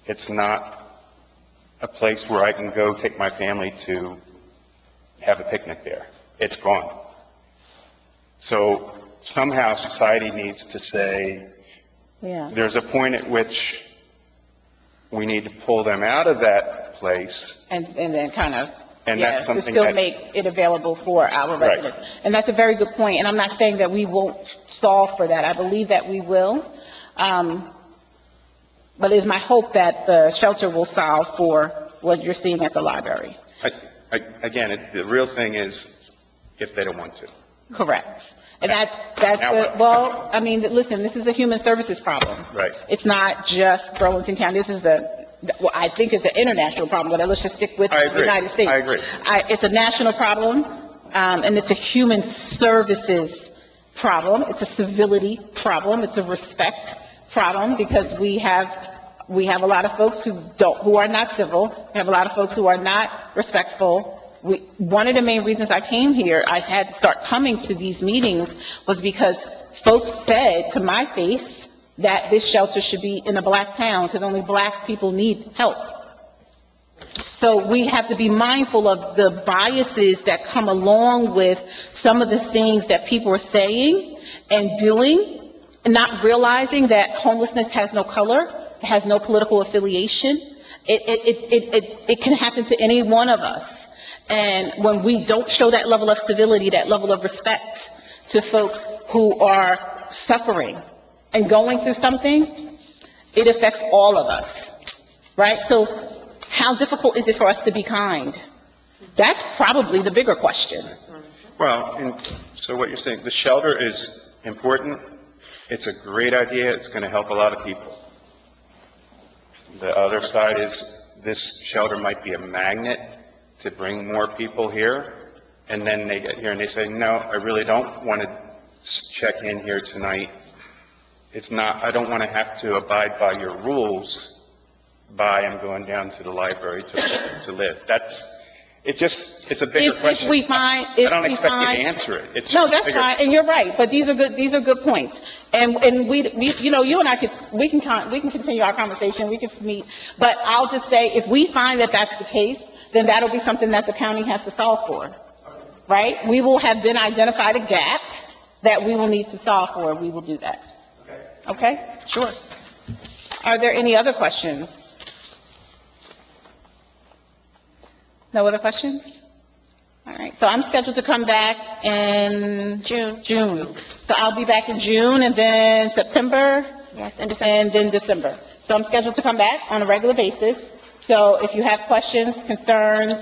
it's not a place where I can go take my family to have a picnic there. It's gone. So somehow society needs to say, Yeah. there's a point at which we need to pull them out of that place. And then kind of, And yeah, that's to something still that- make it available for our Right. residents. And that's a very good point, and I'm not saying that we won't solve for that. I believe that we will. But it's my hope that the shelter will solve for what you're seeing at the library. The real thing is if they don't want to. Correct. And Now what? well, I mean, listen, this is a human services problem. Right. It's not just Burlington County. This is I think it's an international problem, but let's just stick with I the agree. United States. I agree. It's a national problem, and it's a human services problem. It's a civility problem. It's a respect problem, because we have a lot of folks who are not civil. We have a lot of folks who are not respectful. One of the main reasons I came here, I had to start coming to these meetings, was because folks said to my face that this shelter should be in a black town because only black people need help. So we have to be mindful of the biases that come along with some of the things that people are saying and doing, and not realizing that homelessness has no color, has no political affiliation. It can happen to any one of us. And when we don't show that level of civility, that level of respect to folks who are suffering and going through something, it affects all of us, right? So how difficult is it for us to be kind? That's probably the bigger question. Well, so what you're saying, the shelter is important. It's a great idea. It's going to help a lot of people. The other side is this shelter might be a magnet to bring more people here, and then they get here and they say, no, I really don't want to check in here tonight. I don't want to have to abide by your rules I'm going down to the library to live. It's a bigger question. I don't expect you to answer it. No, that's fine, and you're right, but these are good points. And we, you know, you and I we can continue our conversation, we can meet, but I'll just say, if we find that that's the case, then that'll be something that the county has to solve for, right? We will have then identified a gap that we will need to solve for, and we will do that. Okay? Sure. Are there any other questions? No other questions? All right, so I'm scheduled to come back in June. So I'll be back in June, and then September? Yes, and then December. So I'm scheduled to come back on a regular basis. So if you have questions, concerns,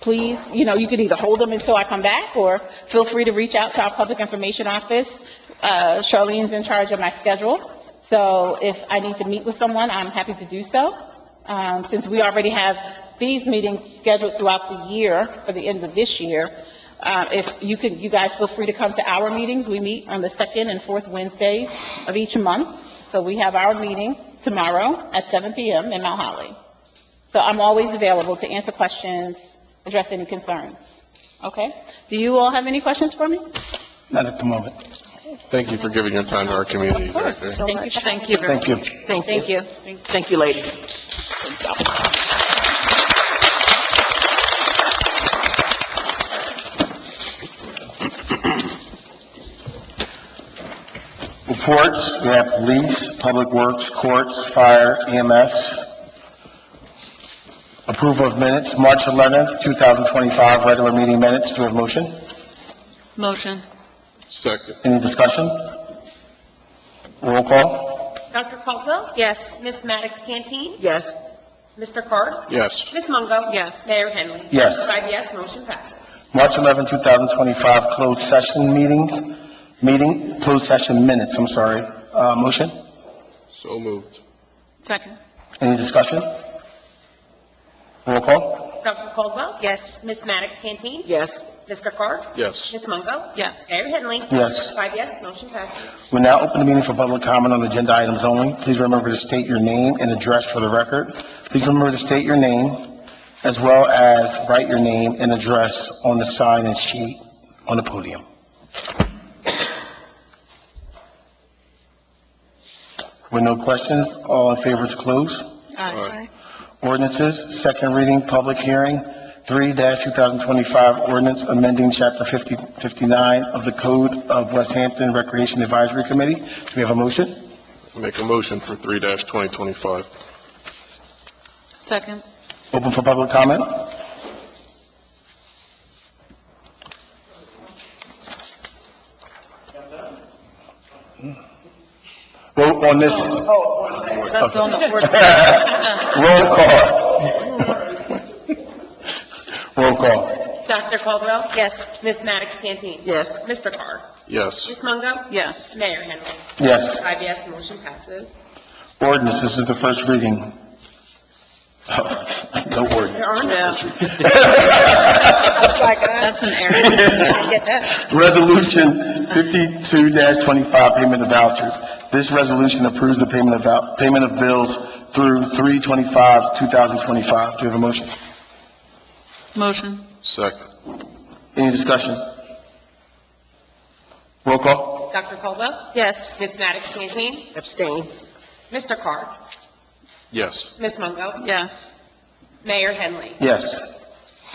please, you can either hold them until I come back, or feel free to reach out to our public information office. Charlene's in charge of my schedule. So if I need to meet with someone, I'm happy to do so. Since we already have these meetings scheduled throughout the year, for the end of this year, if you guys feel free to come to our meetings. We meet on the second and fourth Wednesdays of each month. So we have our meeting tomorrow at 7 p.m. in Mount Holly. So I'm always available to answer questions, address any concerns. Okay? Do you all have any questions for me? Not at the moment. Thank you for giving your time to our community, Director. Thank you. Thank you. Thank you. Thank you, ladies. Reports, we have police, public works, courts, fire, EMS. Approval of minutes, March 11th, 2025, regular meeting minutes. Do we have a motion? Motion. Second. Any discussion? Roll call? Dr. Caldwell? Yes. Ms. Maddox Canteen? Yes. Mr. Carr? Yes. Ms. Mungo? Yes. Mayor Henry? Yes. 5 yes, motion passes. March 11, 2025, closed session closed session minutes, motion? So moved. Second. Any discussion? Roll call? Dr. Caldwell? Yes. Ms. Maddox Canteen? Yes. Mr. Carr? Yes. Ms. Mungo? Yes. Mayor Henley? Yes. 5 yes, motion passes. We now open the meeting for public comment on agenda items only. Please remember to state your name and address for the record. Please remember to state your name as well as write your name and address on the sign and sheet on the podium. With no questions, all in favor to close? Aye. Ordinances, second reading, public hearing, 3-2025 ordinance amending Chapter 59 of the Code of West Hampton Recreation Advisory Committee. Do we have a motion? Make a motion for 3-2025. Second. Open for public comment? Vote on this. That's on the ordinance. Roll call. Roll call. Dr. Caldwell? Yes. Ms. Maddox Canteen? Yes. Mr. Carr? Yes. Ms. Mungo? Yes. Mayor Henley? Yes. 5 yes, motion passes. Ordinance, this is the first reading. No ordinance. There are no. That's an error. I get that. Resolution 52-25, payment of vouchers. This resolution approves the payment of bills through 3/25/2025. Do you have a motion? Motion. Second. Any discussion? Roll call. Dr. Caldwell? Yes. Ms. Maddox Canteen? Abstain. Mr. Carr? Yes. Ms. Mungo? Yes. Mayor Henley? Yes.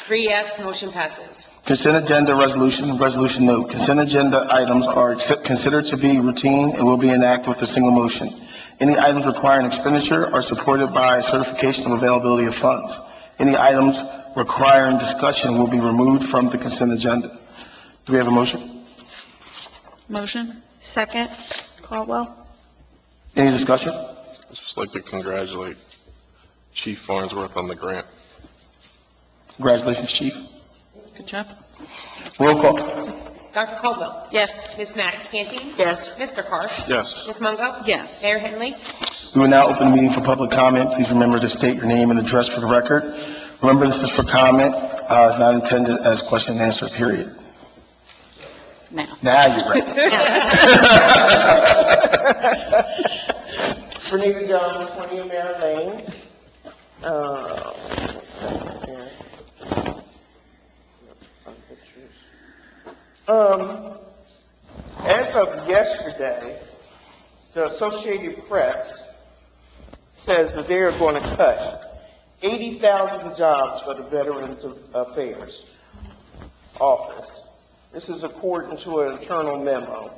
3 yes, motion passes. Consent agenda resolution note. Consent agenda items are considered to be routine and will be enacted with a single motion. Any items requiring expenditure are supported by certification of availability of funds. Any items requiring discussion will be removed from the consent agenda. Do we have a motion? Motion. Second. Caldwell. Any discussion? I'd just like to congratulate Chief Farnsworth on the grant. Congratulations, Chief. Good job. Roll call. Dr. Caldwell? Yes. Ms. Maddox Canteen? Yes. Mr. Carr? Yes. Ms. Mungo? Yes. Mayor Henley? We will now open the meeting for public comment. Please remember to state your name and address for the record. Remember, this is for comment. It's not intended as question and answer, period. Now you're ready. Renita Jones, 20 Mary Lane. As of yesterday, the Associated Press says that they are going to cut 80,000 jobs for the Veterans Affairs Office. This is according to an internal memo.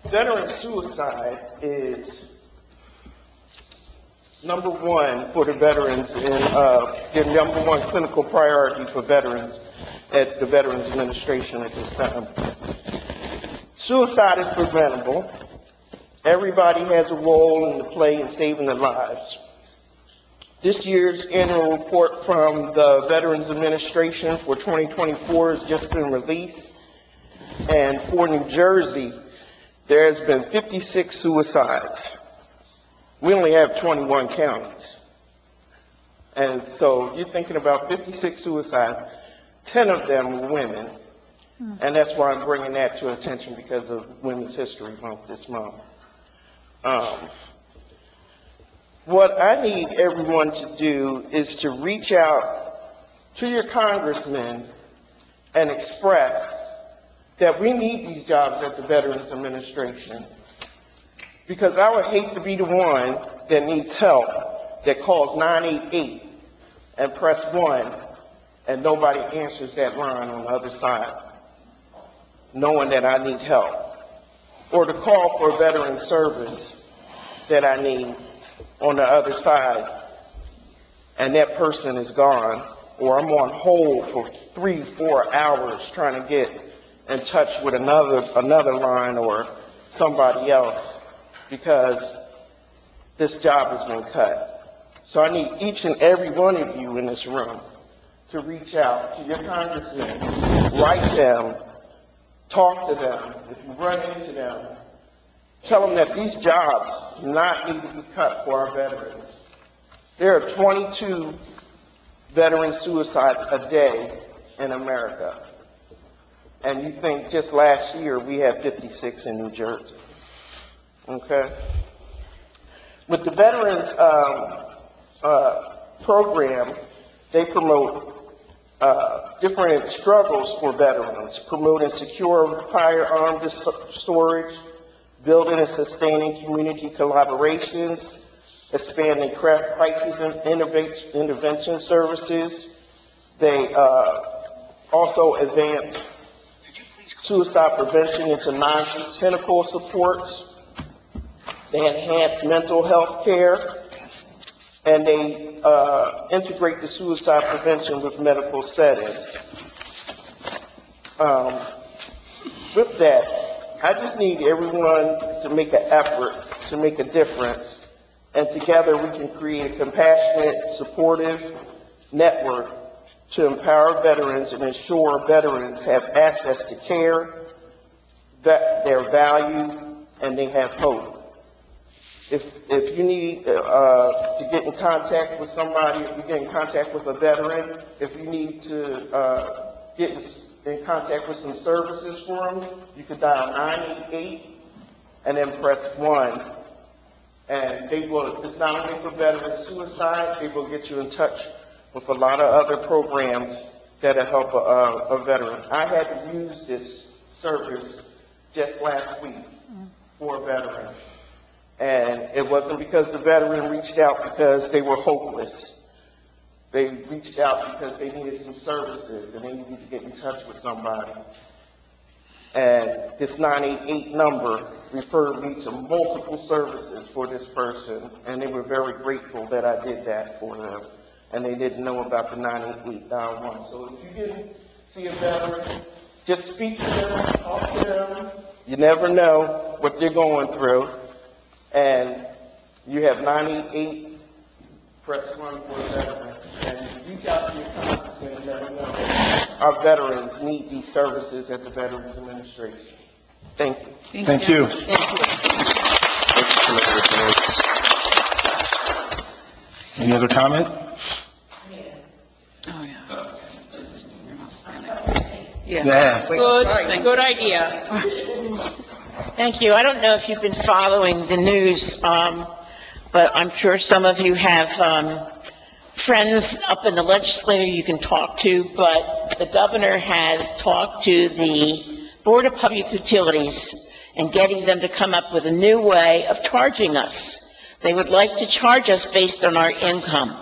Veteran suicide is number one for the veterans and the number one clinical priority for veterans at the Veterans Administration at this time. Suicide is preventable. Everybody has a role in play in saving their lives. This year's annual report from the Veterans Administration for 2024 has just been released. And for New Jersey, there has been 56 suicides. We only have 21 counties. And so you're thinking about 56 suicides, 10 of them were women. And that's why I'm bringing that to attention because of Women's History Month this month. What I need everyone to do is to reach out to your congressmen and express that we need these jobs at the Veterans Administration. Because I would hate to be the one that needs help, that calls 988 and press 1, and nobody answers that line on the other side, knowing that I need help. Or to call for a veteran service that I need on the other side, and that person is gone, or I'm on hold for 3-4 hours trying to get in touch with another line or somebody else because this job has been cut. So I need each and every one of you in this room to reach out to your congressmen, write them, talk to them, if you run into them, tell them that these jobs do not need to be cut for our veterans. There are 22 veteran suicides a day in America. And you think just last year we had 56 in New Jersey. Okay? With the veterans program, they promote different struggles for veterans, promoting secure firearm storage, building and sustaining community collaborations, expanding crisis and intervention services. They also advance suicide prevention into non-clinical supports. They enhance mental health care, and they integrate the suicide prevention with medical settings. With that, I just need everyone to make an effort to make a difference, and together we can create a compassionate, supportive network to empower veterans and ensure veterans have access to care, that they're valued, and they have hope. If you need to get in contact with somebody, if you get in contact with a veteran, if you need to get in contact with some services for them, you could dial 988 and then press 1. And they will, it's not only for veteran suicide, they will get you in touch with a lot of other programs that'll help a veteran. I had to use this service just last week for a veteran. And it wasn't because the veteran reached out because they were hopeless. They reached out because they needed some services and they needed to get in touch with somebody. And this 988 number referred me to multiple services for this person, and they were very grateful that I did that for them. And they didn't know about the 988 dial 1. So if you didn't see a veteran, just speak to them, talk to them. You never know what they're going through. And you have 988, press 1 for a veteran. And reach out to your congressman and let them know our veterans need these services at the Veterans Administration. Thank you. Thank you. Any other comment? Yeah. Good idea. Thank you. I don't know if you've been following the news, but I'm sure some of you have friends up in the legislature you can talk to, but the governor has talked to the Board of Public Utilities and getting them to come up with a new way of charging us. They would like to charge us based on our income.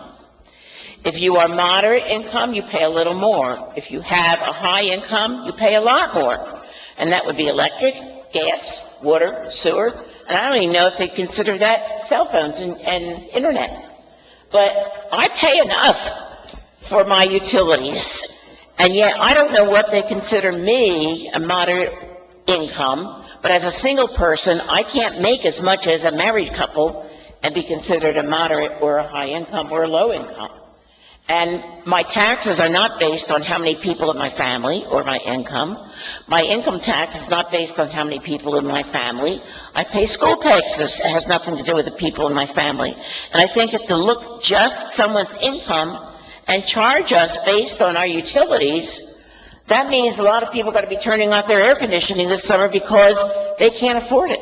If you are moderate income, you pay a little more. If you have a high income, you pay a lot more. And that would be electric, gas, water, sewer, and I don't even know if they consider that cell phones and internet. But I pay enough for my utilities, and yet I don't know what they consider me a moderate income, but as a single person, I can't make as much as a married couple and be considered a moderate or a high income or a low income. And my taxes are not based on how many people in my family or my income. My income tax is not based on how many people in my family. I pay school taxes. It has nothing to do with the people in my family. And I think that to look just at someone's income and charge us based on our utilities, that means a lot of people are going to be turning off their air conditioning this summer because they can't afford it.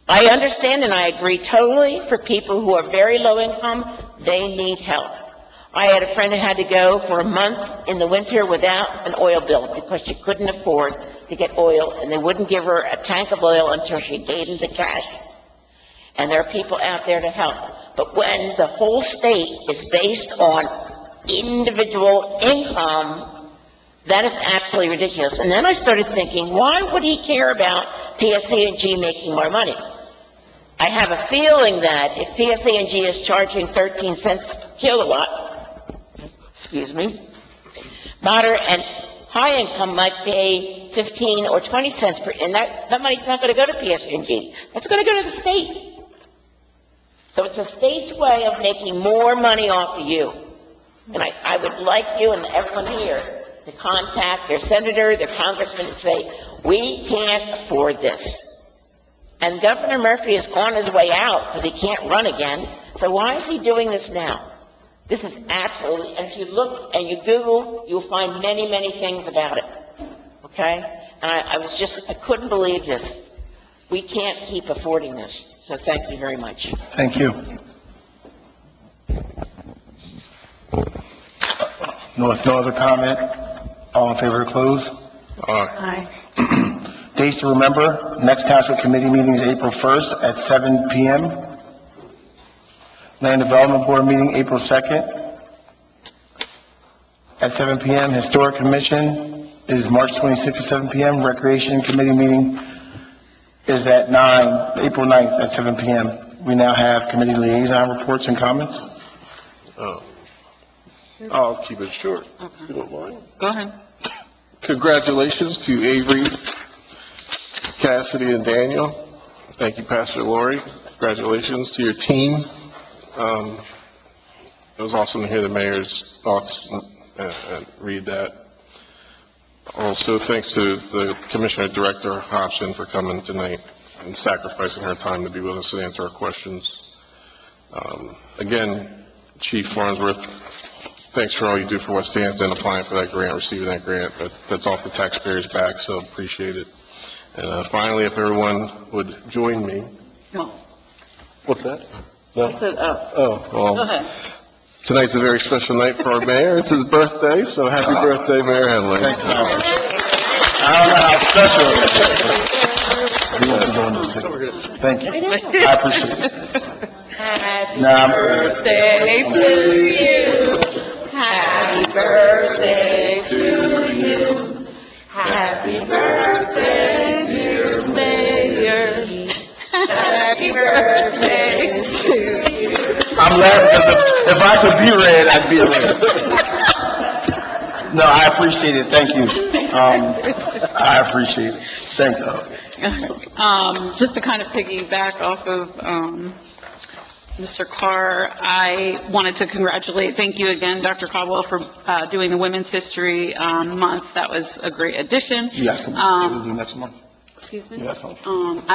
I understand and I agree totally for people who are very low income, they need help. I had a friend who had to go for a month in the winter without an oil bill because she couldn't afford to get oil, and they wouldn't give her a tank of oil until she gave them the cash. And there are people out there to help. But when the whole state is based on individual income, that is absolutely ridiculous. And then I started thinking, why would he care about PSE&G making more money? I have a feeling that if PSE&G is charging 13 cents per kilowatt, moderate and high income might pay 15 or 20 cents per, and that money's not going to go to PSE&G. That's going to go to the state. So it's a state's way of making more money off of you. And I would like you and everyone here to contact their senator, their congressman, and say, we can't afford this. And Governor Murphy is on his way out because he can't run again. So why is he doing this now? This is absolutely, and if you look and you Google, you'll find many, many things about it. Okay? And I couldn't believe this. We can't keep affording this. So thank you very much. Thank you. No other comment? All in favor to close? Aye. Days to remember, next Township Committee meeting is April 1st at 7 p.m. Land Development Board meeting, April 2nd at 7 p.m. Historic Commission is March 26th at 7 p.m. Recreation Committee meeting is at April 9th at 7 p.m. We now have committee liaison reports and comments. I'll keep it short, if you don't mind. Go ahead. Congratulations to Avery, Cassidy, and Daniel. Thank you, Pastor Lori. Congratulations to your team. It was awesome to hear the mayor's thoughts and read that. Also, thanks to the Commissioner Director Hobson for coming tonight and sacrificing her time to be with us and answer our questions. Again, Chief Farnsworth, thanks for all you do for West Hampton, applying for that grant, receiving that grant. That's off the taxpayers' back, so appreciate it. And finally, if everyone would join me. No. What's that? No? I said, Well, Go ahead. tonight's a very special night for our mayor. It's his birthday, so happy birthday, Mayor Henley. Thank you. I don't know how special. Thank you. I appreciate it. Happy Now, birthday to you. Happy birthday to you. Happy birthday, dear Mayor. Happy birthday to you. I'm laughing because if I could be red, I'd be red. No, I appreciate it. Thank you. I appreciate it. Thanks, Just to kind of piggyback off of, Mr. Carr, I wanted to thank you again, Dr. Caldwell, for, doing the Women's History, Month. That was a great addition. Yes, we'll do next month. Excuse me? Yes, I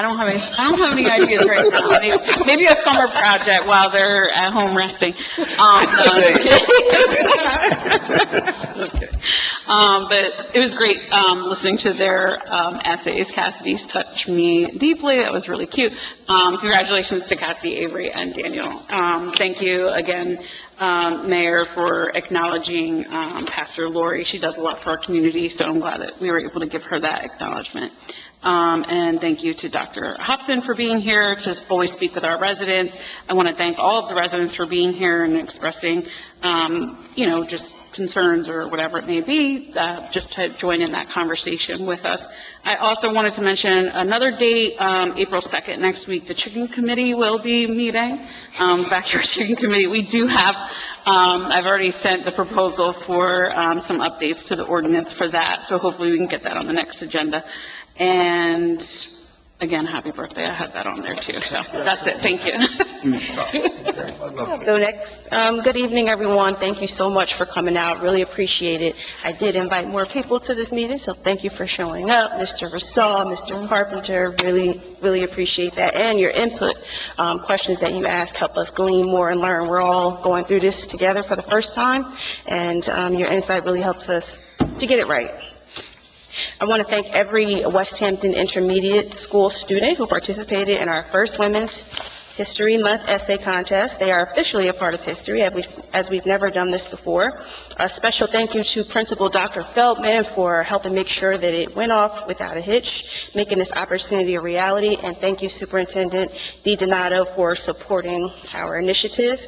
don't have any ideas right now. Maybe a summer project while they're at home resting. But it was great, listening to their, essays. Cassidy's touched me deeply. That was really cute. Congratulations to Cassidy, Avery, and Daniel. Thank you again, Mayor, for acknowledging, Pastor Lori. She does a lot for our community, so I'm glad that we were able to give her that acknowledgement. And thank you to Dr. Hobson for being here to always speak with our residents. I want to thank all of the residents for being here and expressing, just concerns or whatever it may be, just to join in that conversation with us. I also wanted to mention another date, April 2nd, next week, the Chicken Committee will be meeting, Backyard Chicken Committee. We do have, I've already sent the proposal for some updates to the ordinance for that, so hopefully we can get that on the next agenda. And again, happy birthday. I had that on there too. So that's it. Thank you. So next, good evening, everyone. Thank you so much for coming out. Really appreciate it. I did invite more people to this meeting, so thank you for showing up. Mr. Rassal, Mr. Carpenter, really appreciate that. And your input, questions that you ask help us glean more and learn. We're all going through this together for the first time, and your insight really helps us to get it right. I want to thank every West Hampton Intermediate School student who participated in our first Women's History Month essay contest. They are officially a part of history, as we've never done this before. A special thank you to Principal Dr. Feldman for helping make sure that it went off without a hitch, making this opportunity a reality. And thank you, Superintendent DiDonato, for supporting our initiative.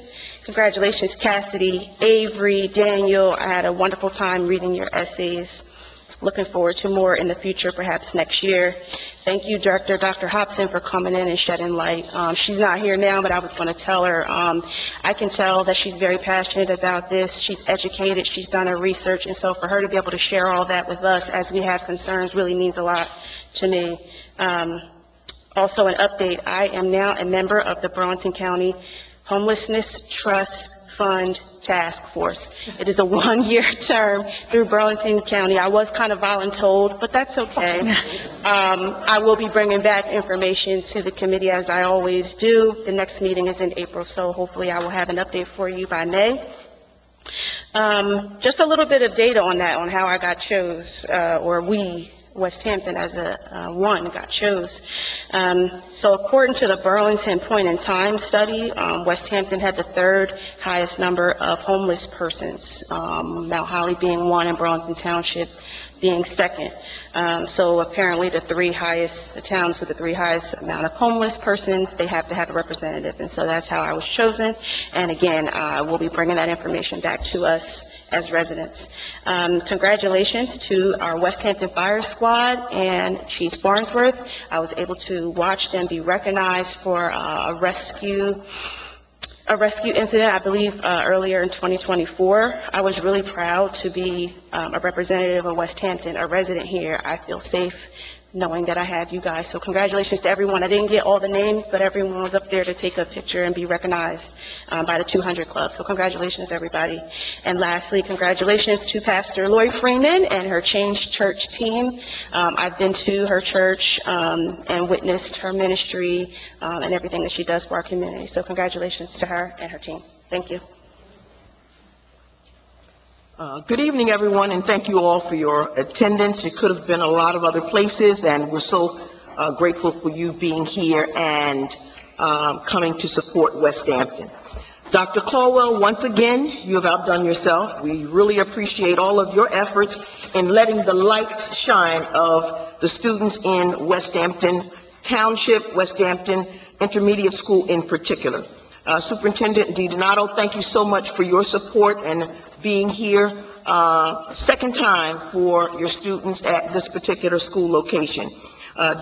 Congratulations, Cassidy, Avery, Daniel. I had a wonderful time reading your essays. Looking forward to more in the future, perhaps next year. Thank you, Dr. Hobson, for coming in and shedding light. She's not here now, but I was going to tell her, I can tell that she's very passionate about this. She's educated, she's done her research, and so for her to be able to share all that with us as we have concerns really means a lot to me. Also, an update, I am now a member of the Burlington County Homelessness Trust Fund Task Force. It is a one-year term through Burlington County. I was kind of voluntold, but that's okay. I will be bringing back information to the committee as I always do. The next meeting is in April, so hopefully I will have an update for you by May. Just a little bit of data on that, on how I got chose, or we, West Hampton as a one got chose. So according to the Burlington Point in Time study, West Hampton had the third highest number of homeless persons, Mount Holly being one and Burlington Township being second. So apparently the towns with the three highest amount of homeless persons, they have to have a representative. And so that's how I was chosen. And again, we'll be bringing that information back to us as residents. Congratulations to our West Hampton Fire Squad and Chief Barnsworth. I was able to watch them be recognized for a rescue incident, I believe, earlier in 2024. I was really proud to be a representative of West Hampton, a resident here. I feel safe knowing that I have you guys. So congratulations to everyone. I didn't get all the names, but everyone was up there to take a picture and be recognized by the 200 Club. So congratulations, everybody. And lastly, congratulations to Pastor Lori Freeman and her Change Church team. I've been to her church and witnessed her ministry and everything that she does for our community. So congratulations to her and her team. Thank you. Good evening, everyone, and thank you all for your attendance. You could have been a lot of other places, and we're so grateful for you being here and coming to support West Hampton. Dr. Caldwell, once again, you have outdone yourself. We really appreciate all of your efforts in letting the light shine of the students in West Hampton Township, West Hampton Intermediate School in particular. Superintendent DiDonato, thank you so much for your support and being here, second time for your students at this particular school location.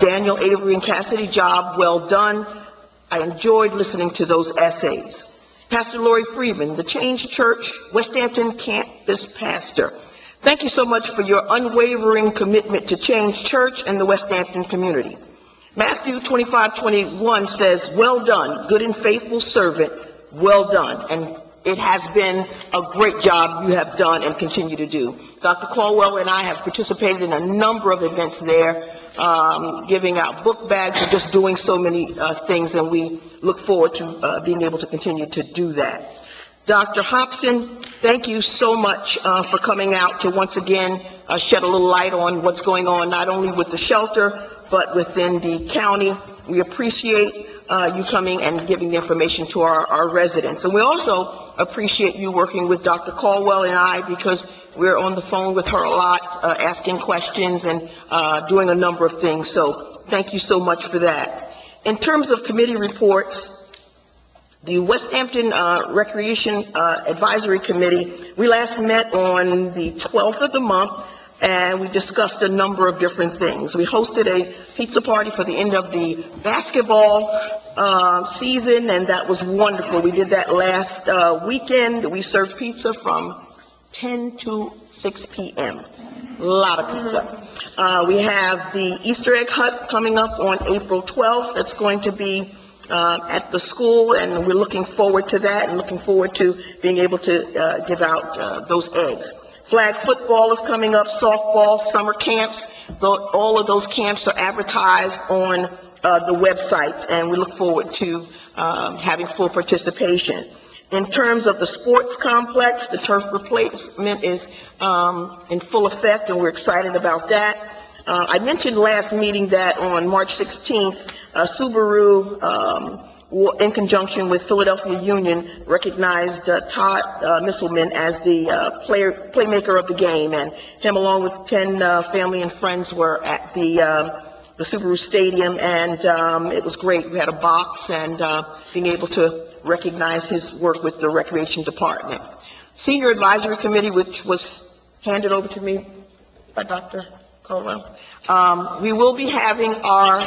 Daniel, Avery, and Cassidy, job well done. I enjoyed listening to those essays. Pastor Lori Freeman, the Change Church West Hampton campus pastor. Thank you so much for your unwavering commitment to Change Church and the West Hampton community. Matthew 25:21 says, well done, good and faithful servant, well done. And it has been a great job you have done and continue to do. Dr. Caldwell and I have participated in a number of events there, giving out book bags and just doing so many things, and we look forward to being able to continue to do that. Dr. Hobson, thank you so much for coming out to once again shed a little light on what's going on, not only with the shelter, but within the county. We appreciate you coming and giving the information to our residents. And we also appreciate you working with Dr. Caldwell and I, because we're on the phone with her a lot, asking questions and doing a number of things. So thank you so much for that. In terms of committee reports, the West Hampton Recreation Advisory Committee, we last met on the 12th of the month, and we discussed a number of different things. We hosted a pizza party for the end of the basketball season, and that was wonderful. We did that last weekend. We served pizza from 10 to 6 p.m. A lot of pizza. We have the Easter egg hunt coming up on April 12th. That's going to be at the school, and we're looking forward to that and looking forward to being able to give out those eggs. Flag football is coming up, softball, summer camps. All of those camps are advertised on the website, and we look forward to having full participation. In terms of the sports complex, the turf replacement is in full effect, and we're excited about that. I mentioned last meeting that on March 16th, Subaru, in conjunction with Philadelphia Union, recognized Todd Misselman as the playmaker of the game, and him along with 10 family and friends were at the Subaru Stadium, and it was great. We had a box, and being able to recognize his work with the Recreation Department. Senior Advisory Committee, which was handed over to me by Dr. Caldwell. We will be having our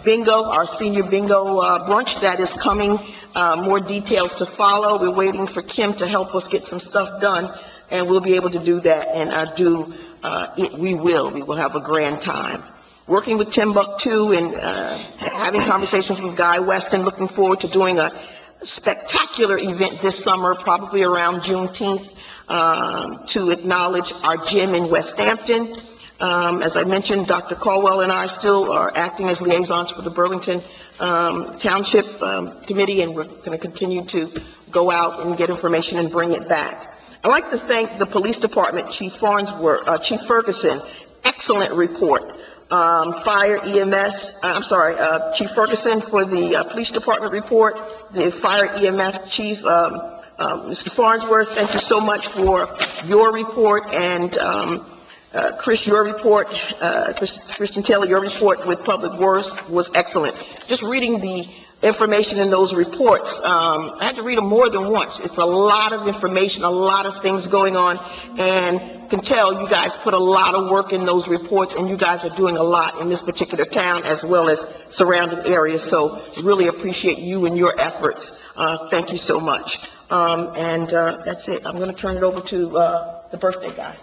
bingo, our senior bingo brunch that is coming. More details to follow. We're waiting for Kim to help us get some stuff done, and we'll be able to do that, and we will have a grand time. Working with Timbuktu and having conversations with Guy Weston, looking forward to doing a spectacular event this summer, probably around Juneteenth, to acknowledge our gym in West Hampton. As I mentioned, Dr. Caldwell and I still are acting as liaisons for the Burlington Township Committee, and we're going to continue to go out and get information and bring it back. I'd like to thank the police department, Chief Ferguson, excellent report. Fire EMS, Chief Ferguson for the police department report, the fire EMS chief, Mr. Farnsworth, thank you so much for your report, and Chris, your report, Christian Taylor, your report with Public Works was excellent. Just reading the information in those reports, I had to read them more than once. It's a lot of information, a lot of things going on, and can tell you guys put a lot of work in those reports, and you guys are doing a lot in this particular town as well as surrounding areas, so really appreciate you and your efforts. Thank you so much. That's it. I'm going to turn it over to the birthday guy.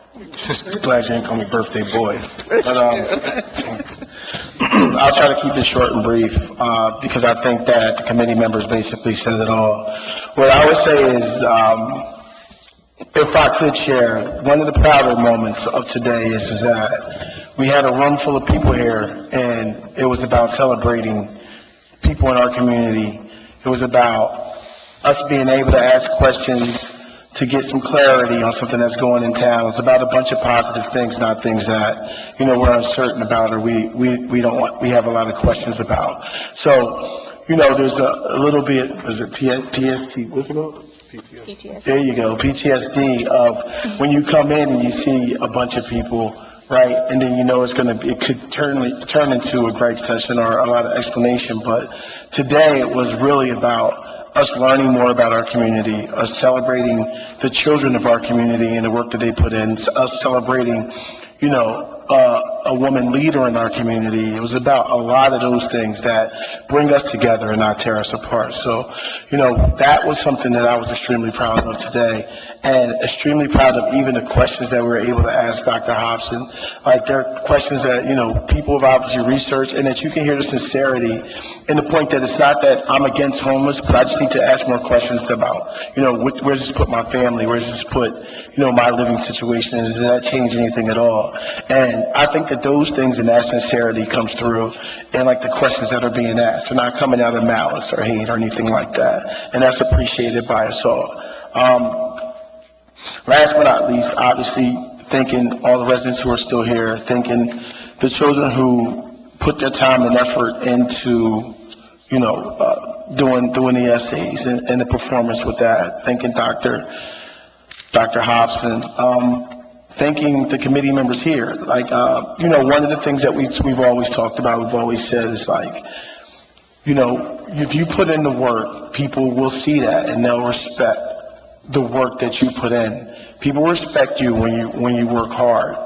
Glad you didn't call me birthday boy. But I'll try to keep this short and brief because I think that the committee members basically said it all. What I would say is, if I could share, one of the prouder moments of today is that we had a room full of people here, and it was about celebrating people in our community. It was about us being able to ask questions to get some clarity on something that's going in town. It's about a bunch of positive things, not things that, we're uncertain about or we have a lot of questions about. So, there's a little bit, was it PST, what's it called? PTSD. There you go, PTSD of when you come in and you see a bunch of people, right? And then it could turn into a gripe session or a lot of explanation. But today it was really about us learning more about our community, us celebrating the children of our community and the work that they put in, us celebrating, a woman leader in our community. It was about a lot of those things that bring us together and not tear us apart. So, that was something that I was extremely proud of today, and extremely proud of even the questions that we were able to ask Dr. Hobson. Like, there are questions that, people have obviously researched, and that you can hear the sincerity and the point that it's not that I'm against homeless, but I just need to ask more questions about, where does this put my family? Where does this put, my living situation? Does that change anything at all? And I think that those things and that sincerity comes through in like the questions that are being asked. They're not coming out of malice or hate or anything like that. And that's appreciated by us all. Last but not least, obviously, thanking all the residents who are still here, thanking the children who put their time and effort into, doing the essays and the performance with that. Thanking Dr. Hobson. Thanking the committee members here. Like, one of the things that we've always talked about, we've always said is like, if you put in the work, people will see that and they'll respect the work that you put in. People respect you when you work hard.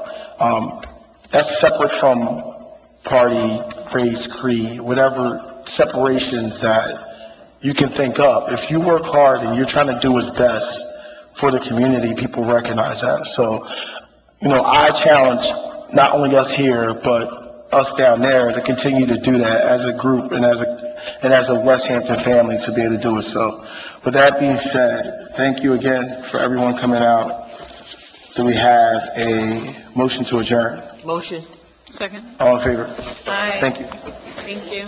That's separate from party, race, creed, whatever separations that you can think of. If you work hard and you're trying to do what's best for the community, people recognize that. So, I challenge not only us here, but us down there to continue to do that as a group and as a West Hampton family to be able to do it. So, with that being said, thank you again for everyone coming out. Do we have a motion to adjourn? Motion. Second. All in favor? Aye. Thank you. Thank you.